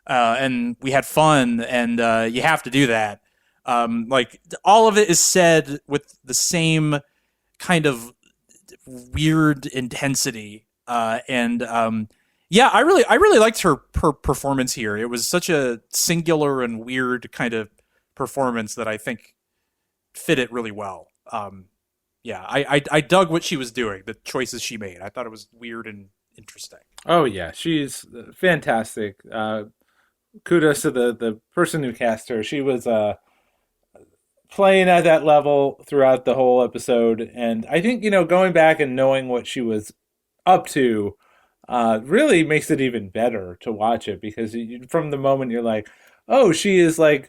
and we had fun, and you have to do that. Like all of it is said with the same kind of weird intensity, and I really liked her performance here. It was such a singular and weird kind of performance that I think fit it really well. I dug what she was doing, the choices she made. I thought it was weird and interesting. Oh yeah, she's fantastic. Kudos to the person who cast her. She was playing at that level throughout the whole episode, and I think, you know, going back and knowing what she was up to really makes it even better to watch it, because from the moment you're like, oh, she's a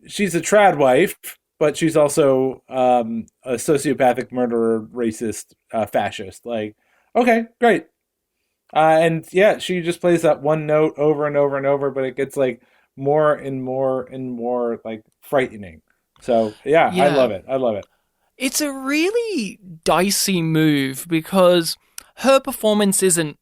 trad wife, but she's also a sociopathic murderer, racist, fascist. Like, okay, great. And yeah, she just plays that one note over and over and over, but it gets like more and more and more like frightening. So yeah. I love it. It's a really dicey move because her performance isn't...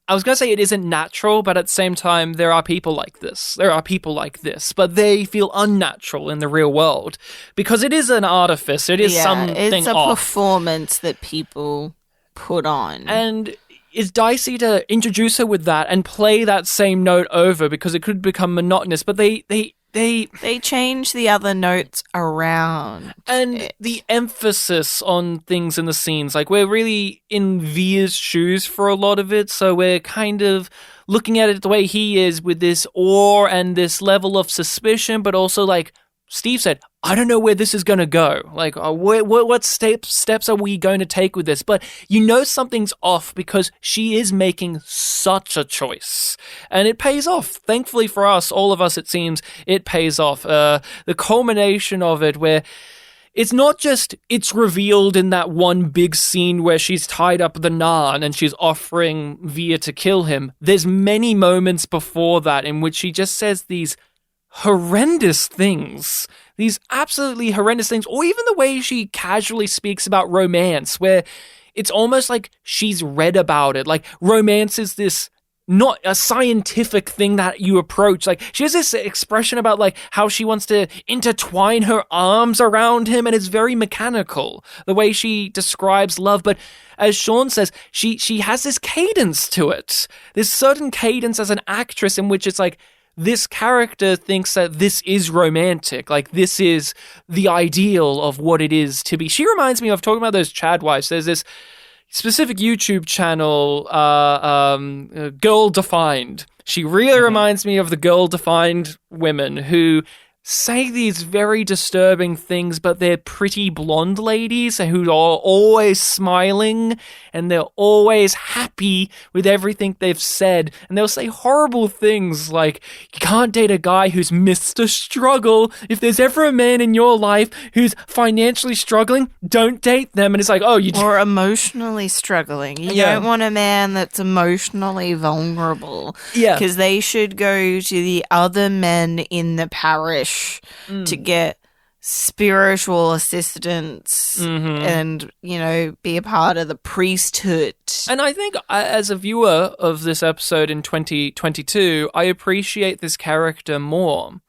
I was going to say it isn't natural, but at the same time, there are people like this. There are people like this, but they feel unnatural in the real world because it is an artifice. It is something it's a off. performance that people put on. And it's dicey to introduce her with that and play that same note over because it could become monotonous, but they change the other notes around. And the emphasis on things in the scenes, like we're really in Vir's shoes for a lot of it, so we're kind of looking at it the way he is with this awe and this level of suspicion, but also like Steve said, I don't know where this is going to go. Like, what steps are we going to take with this? But you know something's off because she is making such a choice. And it pays off. Thankfully for us, all of us, it seems, it pays off. The culmination of it where it's not just it's revealed in that one big scene where she's tied up the Narn and she's offering Vir to kill him. There's many moments before that in which she just says these horrendous things, these absolutely horrendous things, or even the way she casually speaks about romance, where it's almost like she's read about it. Like, romance is this not a scientific thing that you approach. Like, she has this expression about like how she wants to intertwine her arms around him, and it's very mechanical the way she describes love. But as Sean says, she has this cadence to it, this certain cadence as an actress in which it's like, this character thinks that this is romantic, like this is the ideal of what it is to be. She reminds me of, talking about those Chad wives, there's this specific YouTube channel, Girl Defined. She really reminds me of the Girl Defined women who say these very disturbing things, but they're pretty blonde ladies who are always smiling and they're always happy with everything they've said. And they'll say horrible things like, you can't date a guy who's Mr. Struggle. If there's ever a man in your life who's financially struggling, don't date them. And it's like, oh, or emotionally struggling. You don't want a man that's emotionally vulnerable. Yeah. Because they should go to the other men in the parish to get spiritual assistance and, be a part of the priesthood. And I think as a viewer of this episode in 2022, I appreciate this character more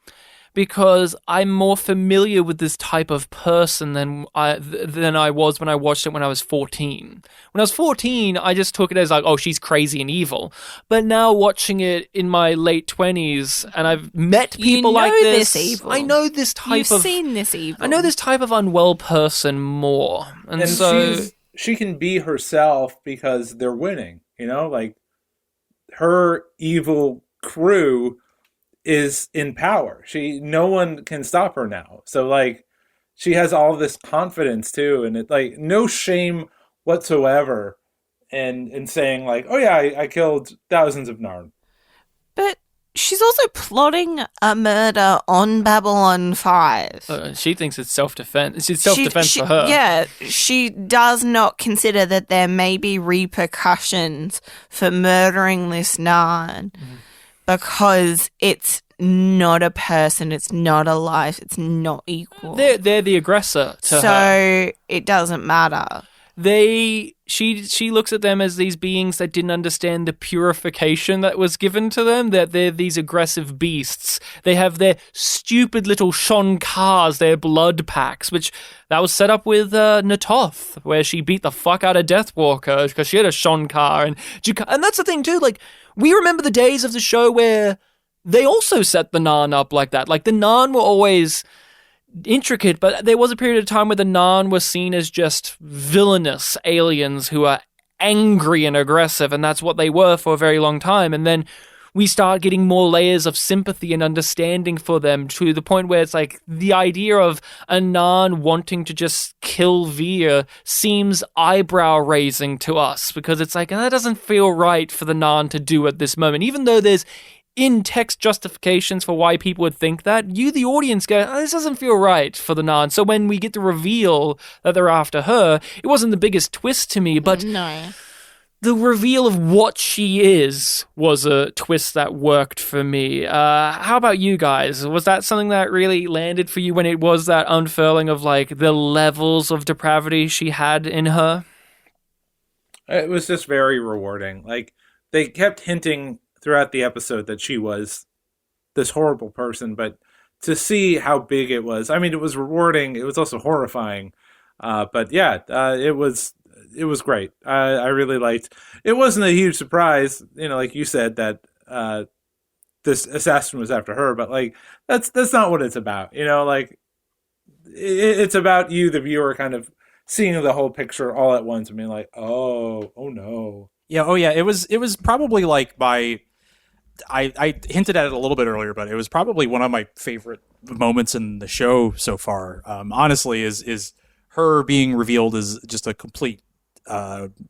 because I'm more familiar with this type of person than I was when I watched it when I was 14. When I was 14, I just took it as like, oh, she's crazy and evil. But now watching it in my late 20s, and I've met people like this. Evil. I know this type You've seen this evil. I know this type of unwell person more. And so she can be herself because they're winning, like her evil crew is in power. No one can stop her now. So like she has all this confidence too, and it like no shame whatsoever in saying like, oh yeah, I killed thousands of Narn. But she's also plotting a murder on Babylon 5. She thinks it's self-defense. It's self-defense for her. Yeah, she does not consider that there may be repercussions for murdering this Narn. Because it's not a person, it's not a life, it's not equal. They're the aggressor to her. So it doesn't matter. She looks at them as these beings that didn't understand the purification that was given to them, that they're these aggressive beasts. They have their stupid little Shonkars, their blood packs, which that was set up with Natoth, where she beat the fuck out of Deathwalker because she had a Shonkar. And that's the thing too, like, we remember the days of the show where they also set the Narn up like that. Like, the Narn were always intricate, but there was a period of time where the Narn were seen as just villainous aliens who are angry and aggressive, and that's what they were for a very long time. And then we start getting more layers of sympathy and understanding for them, to the point where it's like the idea of a Narn wanting to just kill Vir seems eyebrow-raising to us, because it's like, that doesn't feel right for the Narn to do at this moment. Even though there's in-text justifications for why people would think that, you, the audience, go, this doesn't feel right for the Narn. So when we get the reveal that they're after her, it wasn't the biggest twist to me, but no. The reveal of what she is was a twist that worked for me. How about you guys? Was that something that really landed for you when it was that unfurling of like the levels of depravity she had in her? It was just very rewarding. Like, they kept hinting throughout the episode that she was this horrible person, but to see how big it was, I mean, it was rewarding. It was also horrifying. But yeah, it was great. I really liked. It wasn't a huge surprise, like you said, that this assassin was after her. But like, that's not what it's about. Like it's about you, the viewer, kind of seeing the whole picture all at once and being like, oh no. Yeah. Oh yeah. It was probably like I hinted at it a little bit earlier, but it was probably one of my favorite moments in the show so far. Honestly, is her being revealed as just a complete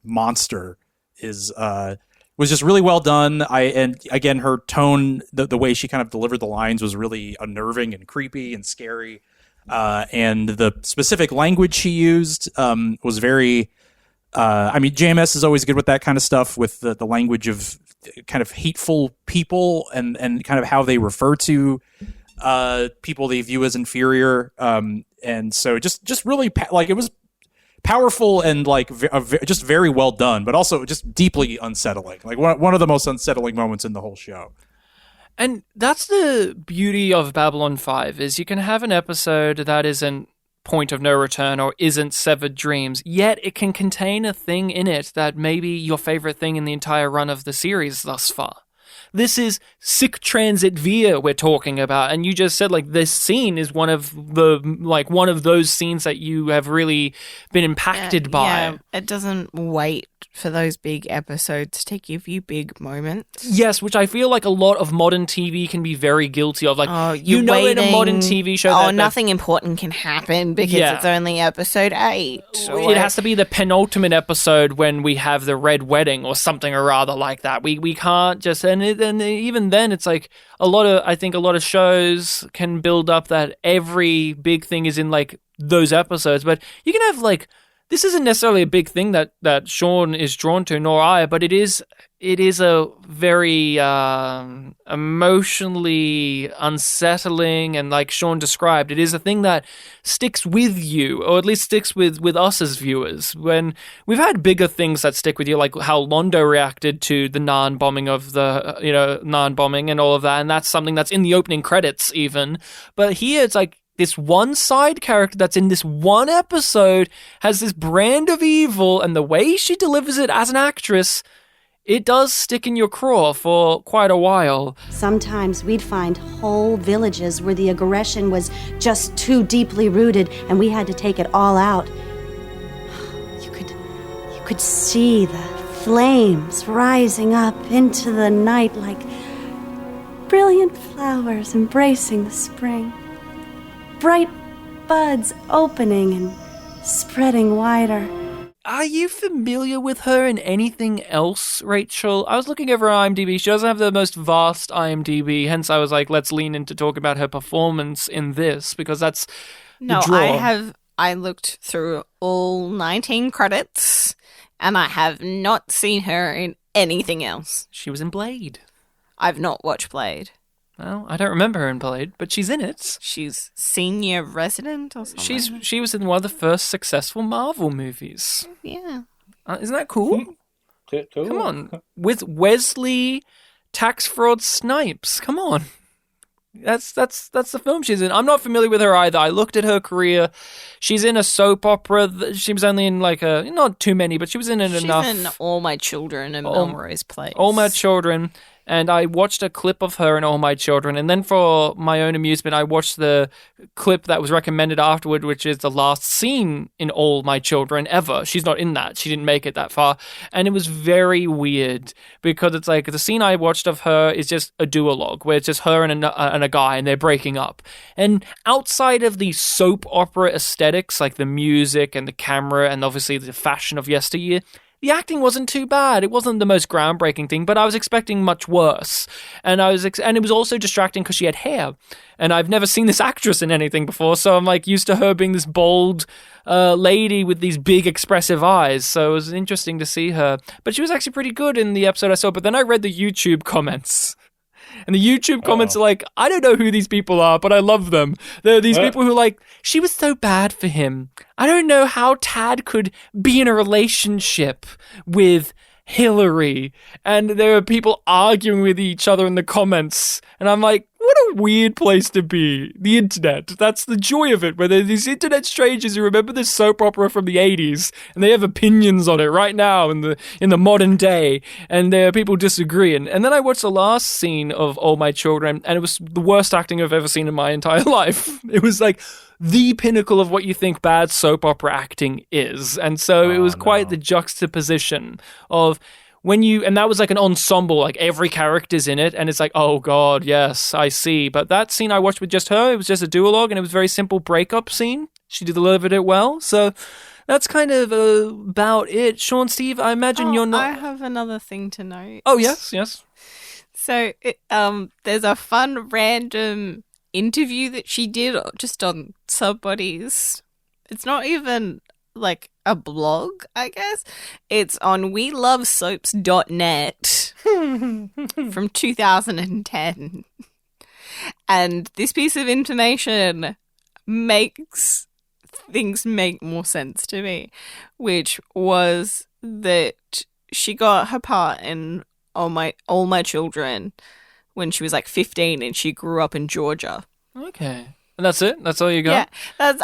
monster was just really well done. And again, her tone, the way she kind of delivered the lines was really unnerving and creepy and scary. And the specific language she used was very. I mean, JMS is always good with that kind of stuff, with the language of kind of hateful people and kind of how they refer to people they view as inferior. And so just really like it was powerful and like just very well done, but also just deeply unsettling. Like one of the most unsettling moments in the whole show. And that's the beauty of Babylon 5 is you can have an episode that isn't Point of No Return or isn't Severed Dreams, yet it can contain a thing in it that may be your favorite thing in the entire run of the series thus far. This is Sic Transit Vir we're talking about, and you just said like this scene is one of those scenes that you have really been impacted by. Yeah, it doesn't wait for those big episodes to give you big moments. Yes, which I feel like a lot of modern TV can be very guilty of. Like, in a modern TV show nothing important can happen because it's only episode 8. It has to be the penultimate episode when we have the Red Wedding or something or rather like that. We can't just... And even then, it's like I think a lot of shows can build up that every big thing is in like those episodes. But you can have like... This isn't necessarily a big thing that Sean is drawn to, nor I, but it is a very emotionally unsettling, and like Sean described, it is a thing that sticks with you, or at least sticks with us as viewers. When we've had bigger things that stick with you, like how Londo reacted to the Narn bombing of the Narn bombing and all of that, and that's something that's in the opening credits even. But here it's like, this one side character that's in this one episode has this brand of evil, and the way she delivers it as an actress, it does stick in your craw for quite a while. Sometimes we'd find whole villages where the aggression was just too deeply rooted and we had to take it all out. You could see the flames rising up into the night like brilliant flowers embracing the spring. Bright buds opening and spreading wider. Are you familiar with her in anything else, Rachel? I was looking over her IMDb. She doesn't have the most vast IMDb, hence I was like, let's lean into talk about her performance in this, because that's the draw. I looked through all 19 credits, and I have not seen her in anything else. She was in Blade. I've not watched Blade. Well, I don't remember her in Blade, but she's in it. She's senior resident or something. She was in one of the first successful Marvel movies. Yeah. Isn't that cool? Come on. With Wesley Tax Fraud Snipes. Come on. That's the film she's in. I'm not familiar with her either. I looked at her career. She's in a soap opera. She was only in like not too many, but she was in enough. She's in All My Children and Melrose Place. All My Children. And I watched a clip of her in All My Children, and then for my own amusement, I watched the clip that was recommended afterward, which is the last scene in All My Children ever. She's not in that. She didn't make it that far. And it was very weird, because it's like the scene I watched of her is just a duologue, where it's just her and a guy, and they're breaking up. And outside of the soap opera aesthetics, like the music and the camera and obviously the fashion of yesteryear, the acting wasn't too bad. It wasn't the most groundbreaking thing, but I was expecting much worse. And it was also distracting because she had hair. And I've never seen this actress in anything before, so I'm like used to her being this bold lady with these big expressive eyes. So it was interesting to see her. But she was actually pretty good in the episode I saw. But then I read the YouTube comments. And the YouTube comments are like, I don't know who these people are, but I love them. There are these people who are like, she was so bad for him. I don't know how Tad could be in a relationship with Hillary, and there are people arguing with each other in the comments, and I'm like, what a weird place to be. The internet. That's the joy of it, where there's these internet strangers who remember this soap opera from the 80s, and they have opinions on it right now in the modern day, and there are people disagreeing. And then I watched the last scene of All My Children, and it was the worst acting I've ever seen in my entire life. It was like the pinnacle of what you think bad soap opera acting is. And so it was quite the juxtaposition of and that was like an ensemble, like every character's in it, and it's like, oh god, yes, I see. But that scene I watched with just her, it was just a duologue, and it was a very simple breakup scene. She delivered it well, so that's kind of about it. Sean, Steve, I imagine you're not... I have another thing to note. Oh, yes. So, there's a fun random interview that she did just on Subbodies. It's not even like a blog, I guess. It's on welovesoaps.net from 2010. And this piece of information makes things make more sense to me, which was that she got her part in All My Children when she was like 15, and she grew up in Georgia. Okay. And that's it? That's all you got? Yeah.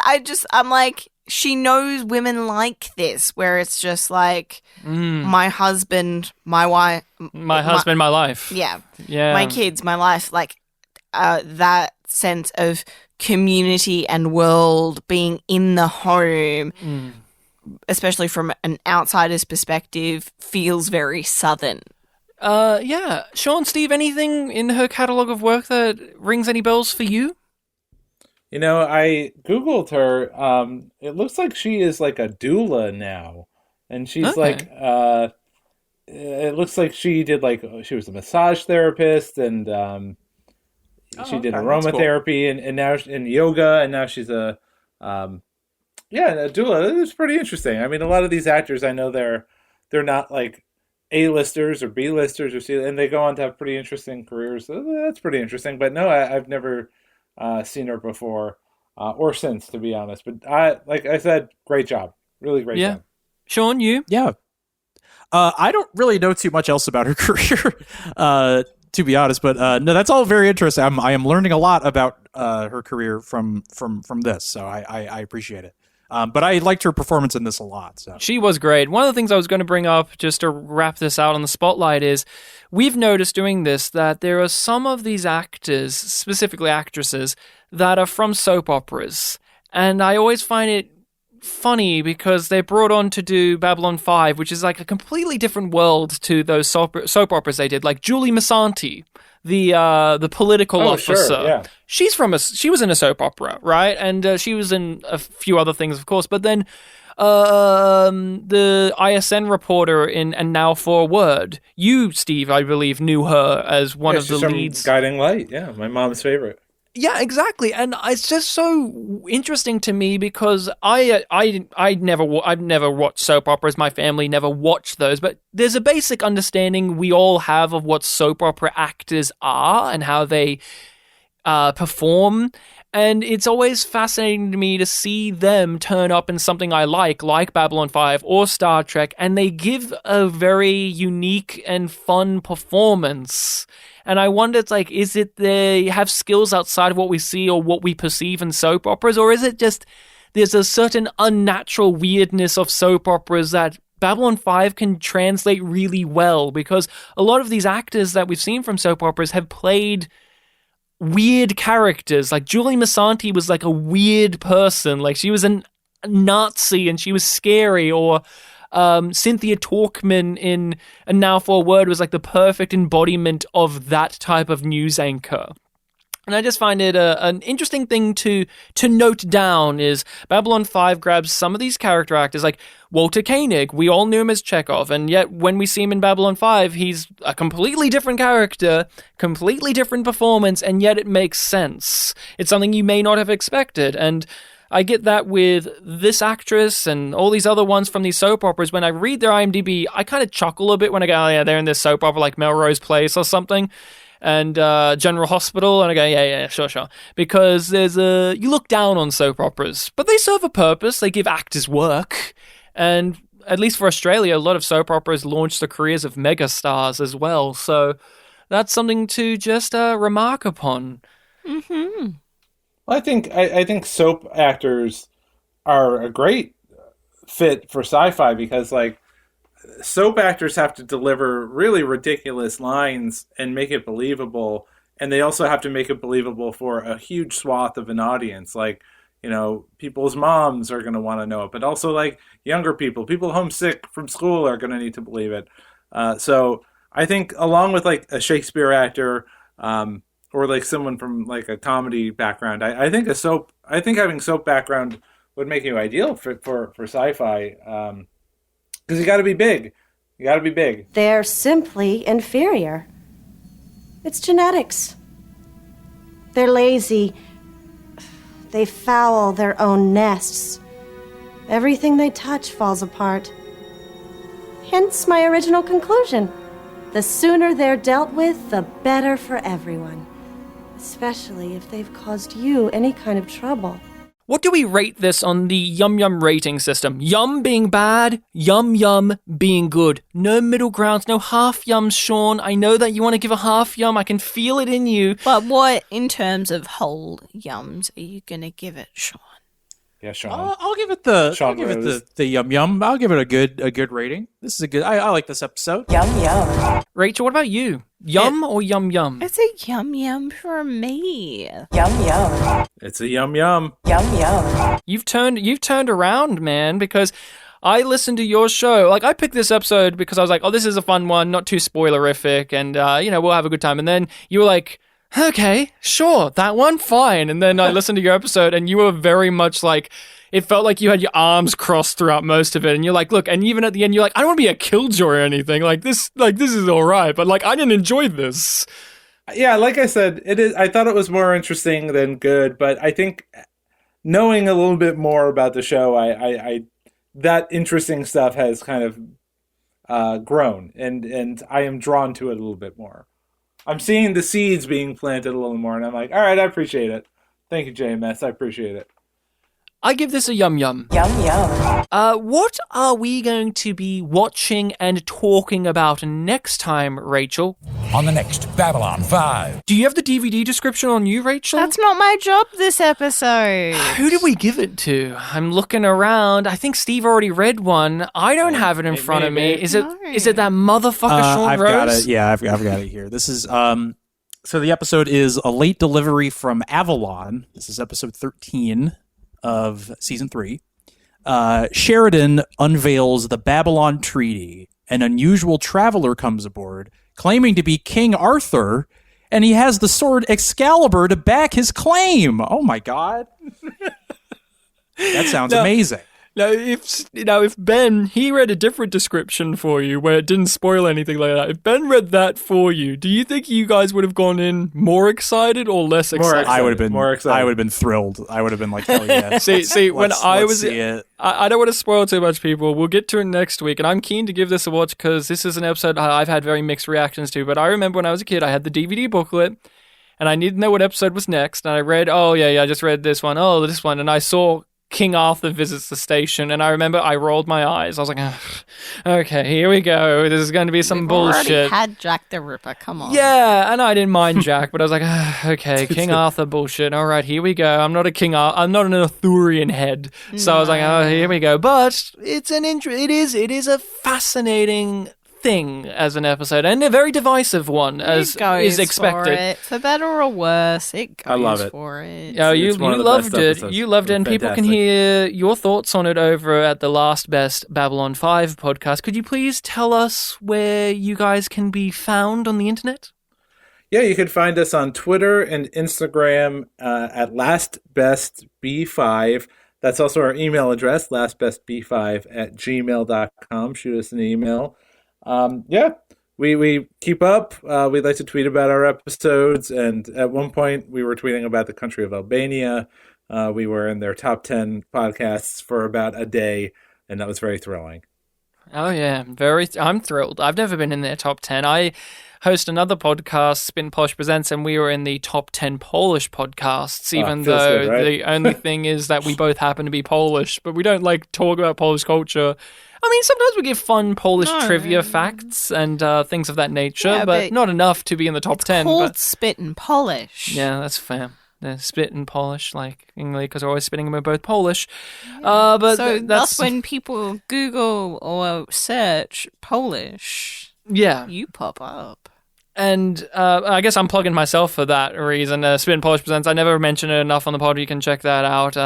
I'm like, she knows women like this, where it's just like, my husband, my wife. My husband, my life. Yeah. Yeah. My kids, my life. Like, that sense of community and world being in the home, especially from an outsider's perspective, feels very Southern. Yeah. Sean, Steve, anything in her catalogue of work that rings any bells for you? You know, I Googled her. It looks like she is like a doula now. And she's like, it looks like she did she was a massage therapist, and she did aromatherapy and now in yoga, and now she's a doula. It's pretty interesting. I mean, a lot of these actors, I know they're not like A-listers or B-listers or C, and they go on to have pretty interesting careers. So that's pretty interesting. But no, I've never seen her before or since, to be honest. But like I said, great job. Really great job. Sean, you? Yeah. I don't really know too much else about her career, to be honest. But no, that's all very interesting. I am learning a lot about her career from this, so I appreciate it. But I liked her performance in this a lot. So she was great. One of the things I was going to bring up, just to wrap this out on the spotlight, is we've noticed doing this that there are some of these actors, specifically actresses, that are from soap operas. And I always find it funny because they're brought on to do Babylon 5, which is like a completely different world to those soap operas they did. Like Julie Masanti, the political officer. Sure, yeah. She was in a soap opera, right? And she was in a few other things, of course. But then the ISN reporter in And Now for a Word. You, Steve, I believe, knew her as one of the leads. Guiding Light, yeah, my mom's favorite. Yeah, exactly, and it's just so interesting to me because I've never watched soap operas. My family never watched those, but there's a basic understanding we all have of what soap opera actors are and how they perform. And it's always fascinating to me to see them turn up in something I like Babylon 5 or Star Trek, and they give a very unique and fun performance. And I wonder, it's like, is it they have skills outside of what we see or what we perceive in soap operas, or is it just there's a certain unnatural weirdness of soap operas that Babylon 5 can translate really well? Because a lot of these actors that we've seen from soap operas have played weird characters. Like Julie Masanti was like a weird person. Like she was a Nazi and she was scary, or Cynthia Talkman in And Now for a Word was like the perfect embodiment of that type of news anchor. And I just find it an interesting thing to note down is Babylon 5 grabs some of these character actors, like Walter Koenig. We all knew him as Chekhov, and yet when we see him in Babylon 5, he's a completely different character, completely different performance, and yet it makes sense. It's something you may not have expected, and I get that with this actress and all these other ones from these soap operas. When I read their IMDb, I kind of chuckle a bit when I go, oh yeah, they're in this soap opera like Melrose Place or something, and General Hospital, and I go, yeah, sure. Because you look down on soap operas, but they serve a purpose. They give actors work, and at least for Australia, a lot of soap operas launched the careers of megastars as well. So that's something to just remark upon. Mm-hmm. I think soap actors are a great fit for sci-fi because, like, soap actors have to deliver really ridiculous lines and make it believable, and they also have to make it believable for a huge swath of an audience. Like, you know, people's moms are going to want to know it, but also, like, younger people homesick from school are going to need to believe it. So I think, along with, like, a Shakespeare actor, or like someone from like a comedy background, I think having soap background would make you ideal for sci-fi, because you got to be big. You got to be big. They're simply inferior. It's genetics. They're lazy. They foul their own nests. Everything they touch falls apart. Hence my original conclusion. The sooner they're dealt with, the better for everyone. Especially if they've caused you any kind of trouble. What do we rate this on the Yum Yum rating system? Yum being bad, Yum Yum being good. No middle grounds, no half yums, Sean. I know that you want to give a half yum. I can feel it in you. But what, in terms of whole yums, are you going to give it, Sean? Yeah, Sean. I'll give it the yum yum. I'll give it a good rating. This is a good. I like this episode. Yum yum. Rachel, what about you? Yum or yum yum? It's a yum yum for me. Yum yum. It's a yum yum. Yum yum. You've turned around, man, because I listened to your show. Like, I picked this episode because I was like, oh, this is a fun one, not too spoilerific, and we'll have a good time. And then you were like, okay, sure, that one, fine. And then I listened to your episode, and you were very much like, it felt like you had your arms crossed throughout most of it. And you're like, look, and even at the end, you're like, I don't want to be a killjoy or anything. This is all right, but like, I didn't enjoy this. Yeah, like I said, it is. I thought it was more interesting than good, but I think knowing a little bit more about the show, I that interesting stuff has kind of grown, and I am drawn to it a little bit more. I'm seeing the seeds being planted a little more, and I'm like, all right, I appreciate it. Thank you, JMS. I appreciate it. I give this a yum yum. Yum yum. What are we going to be watching and talking about next time, Rachel? On the next Babylon 5. Do you have the DVD description on you, Rachel? That's not my job this episode. Who did we give it to? I'm looking around. I think Steve already read one. I don't have it in front of me. Is it that motherfucker Sean I've Rose? got it. Yeah, I've got it here. This is so the episode is A Late Delivery from Avalon. This is episode 13 of season 3. Sheridan unveils the Babylon Treaty. An unusual traveler comes aboard, claiming to be King Arthur, and he has the sword Excalibur to back his claim. Oh my god. That sounds amazing. Now, if Ben, he read a different description for you where it didn't spoil anything like that. If Ben read that for you, do you think you guys would have gone in more excited or less excited? I would have been more excited. I would have been thrilled. I would have been like, hell yeah. See, when I was, I I don't want to spoil too much, people. We'll get to it next week, and I'm keen to give this a watch because this is an episode I've had very mixed reactions to. But I remember when I was a kid, I had the DVD booklet, and I needed to know what episode was next. And I read, I just read this one. Oh, this one, and I saw King Arthur visits the station, and I remember I rolled my eyes. I was like, okay, here we go. This is going to be some bullshit. We already had Jack the Ripper, come on. Yeah, and I didn't mind Jack, but I was like, okay, King Arthur bullshit. All right, here we go. I'm not an Arthurian head. So I was like, oh, here we go. But it's it is a fascinating thing as an episode, and a very divisive one, as is expected. For better or worse, it goes I love it. for it. Oh, you loved it. You loved it, and people can hear your thoughts on it over at the Last Best Babylon 5 podcast. Could you please tell us where you guys can be found on the internet? Yeah, you can find us on Twitter and Instagram at lastbestb5. That's also our email address, lastbestb5@gmail.com. Shoot us an email. We keep up. We like to tweet about our episodes, and at one point we were tweeting about the country of Albania. We were in their top 10 podcasts for about a day, and that was very thrilling. Oh yeah, I'm thrilled. I've never been in their top 10. I host another podcast, Spin Polish Presents, and we were in the top 10 Polish podcasts, even though good, right? The only thing is that we both happen to be Polish, but we don't talk about Polish culture I mean, sometimes we give fun Polish trivia facts and things of that nature, Yeah, but but not enough to be in the top 10. Called But spit and polish. yeah, that's fair. Spit and polish, like English, because we're always spitting them. We're both Polish. But so that's when people Google or search Polish, you pop up. And I guess I'm plugging myself for that reason. Spit and Polish Presents. I never mention it enough on the pod. You can check that out.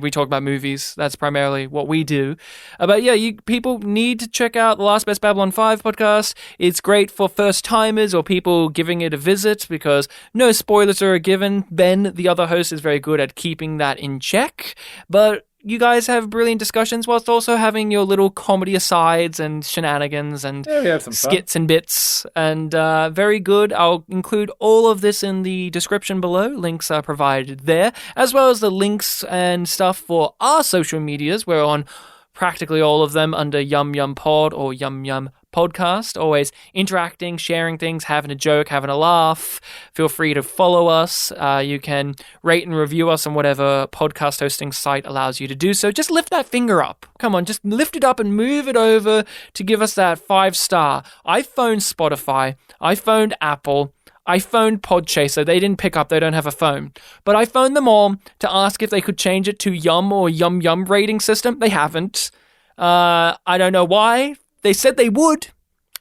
We talk about movies. That's primarily what we do. But yeah, people need to check out the Last Best Babylon 5 podcast. It's great for first-timers or people giving it a visit because no spoilers are given. Ben, the other host, is very good at keeping that in check. But you guys have brilliant discussions whilst also having your little comedy asides and shenanigans and we have some skits fun. and bits. And very good. I'll include all of this in the description below. Links are provided there, as well as the links and stuff for our social medias. We're on practically all of them under YumYumPod or YumYumPodcast. Always interacting, sharing things, having a joke, having a laugh. Feel free to follow us. You can rate and review us on whatever podcast hosting site allows you to do so. Just lift that finger up. Come on, just lift it up and move it over to give us that 5-star. I phoned Spotify. I phoned Apple. I phoned Podchaser. They didn't pick up. They don't have a phone. But I phoned them all to ask if they could change it to Yum or Yum Yum rating system. They haven't. I don't know why. They said they would.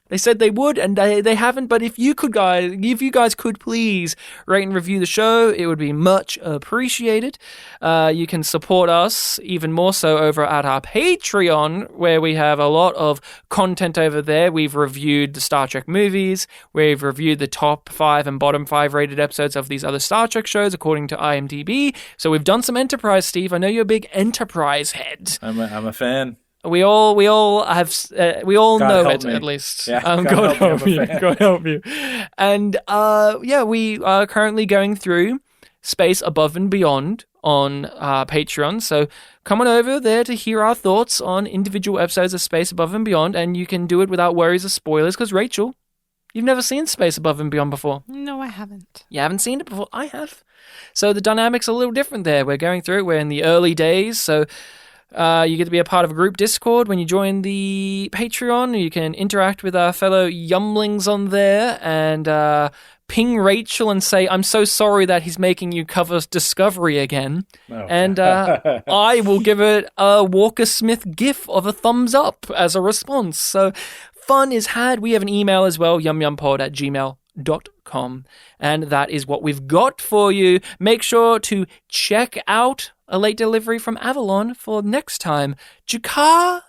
They said they would, and they haven't. But if you guys could please rate and review the show, it would be much appreciated. You can support us even more so over at our Patreon, where we have a lot of content over there. We've reviewed the Star Trek movies. We've reviewed the top 5 and bottom 5 rated episodes of these other Star Trek shows according to IMDb. So we've done some Enterprise, Steve. I know you're a big Enterprise head. I'm a fan. We all know it, at least. Yeah, God help you. God help you. And we are currently going through Space Above and Beyond on Patreon. So come on over there to hear our thoughts on individual episodes of Space Above and Beyond, and you can do it without worries of spoilers, because Rachel, you've never seen Space Above and Beyond before. No, I haven't. You haven't seen it before? I have. So the dynamic's a little different there. We're going through it. We're in the early days, so you get to be a part of a group Discord when you join the Patreon. You can interact with our fellow Yumlings on there and ping Rachel and say, I'm so sorry that he's making you cover Discovery again. Oh. And I will give it a Walker Smith gif of a thumbs up as a response. So fun is had. We have an email as well, yumyumpod@gmail.com. And that is what we've got for you. Make sure to check out a late delivery from Avalon for next time. Jakar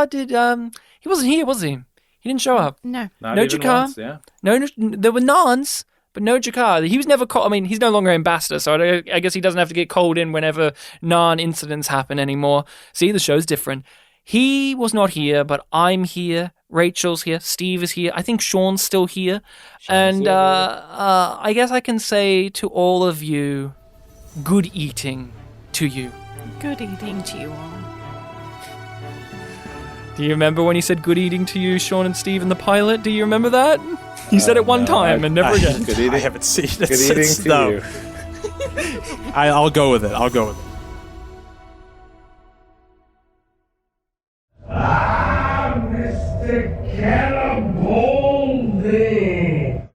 did, he wasn't here, was he? He didn't show up. No. No Jakar. Yeah. No, there were Nans, but no Jakar. He was never called, I mean, he's no longer ambassador, so I guess he doesn't have to get called in whenever Nan incidents happen anymore. See, the show's different. He was not here, but I'm here. Rachel's here. Steve is here. I think Sean's still here. I guess I can say to all of you, good eating to you. Good eating to you all. Do you remember when he said good eating to you, Sean and Steve, in the pilot? Do you remember that? He said it one time and never again. Good eating. I haven't seen it. Good eating to you. I'll go with it.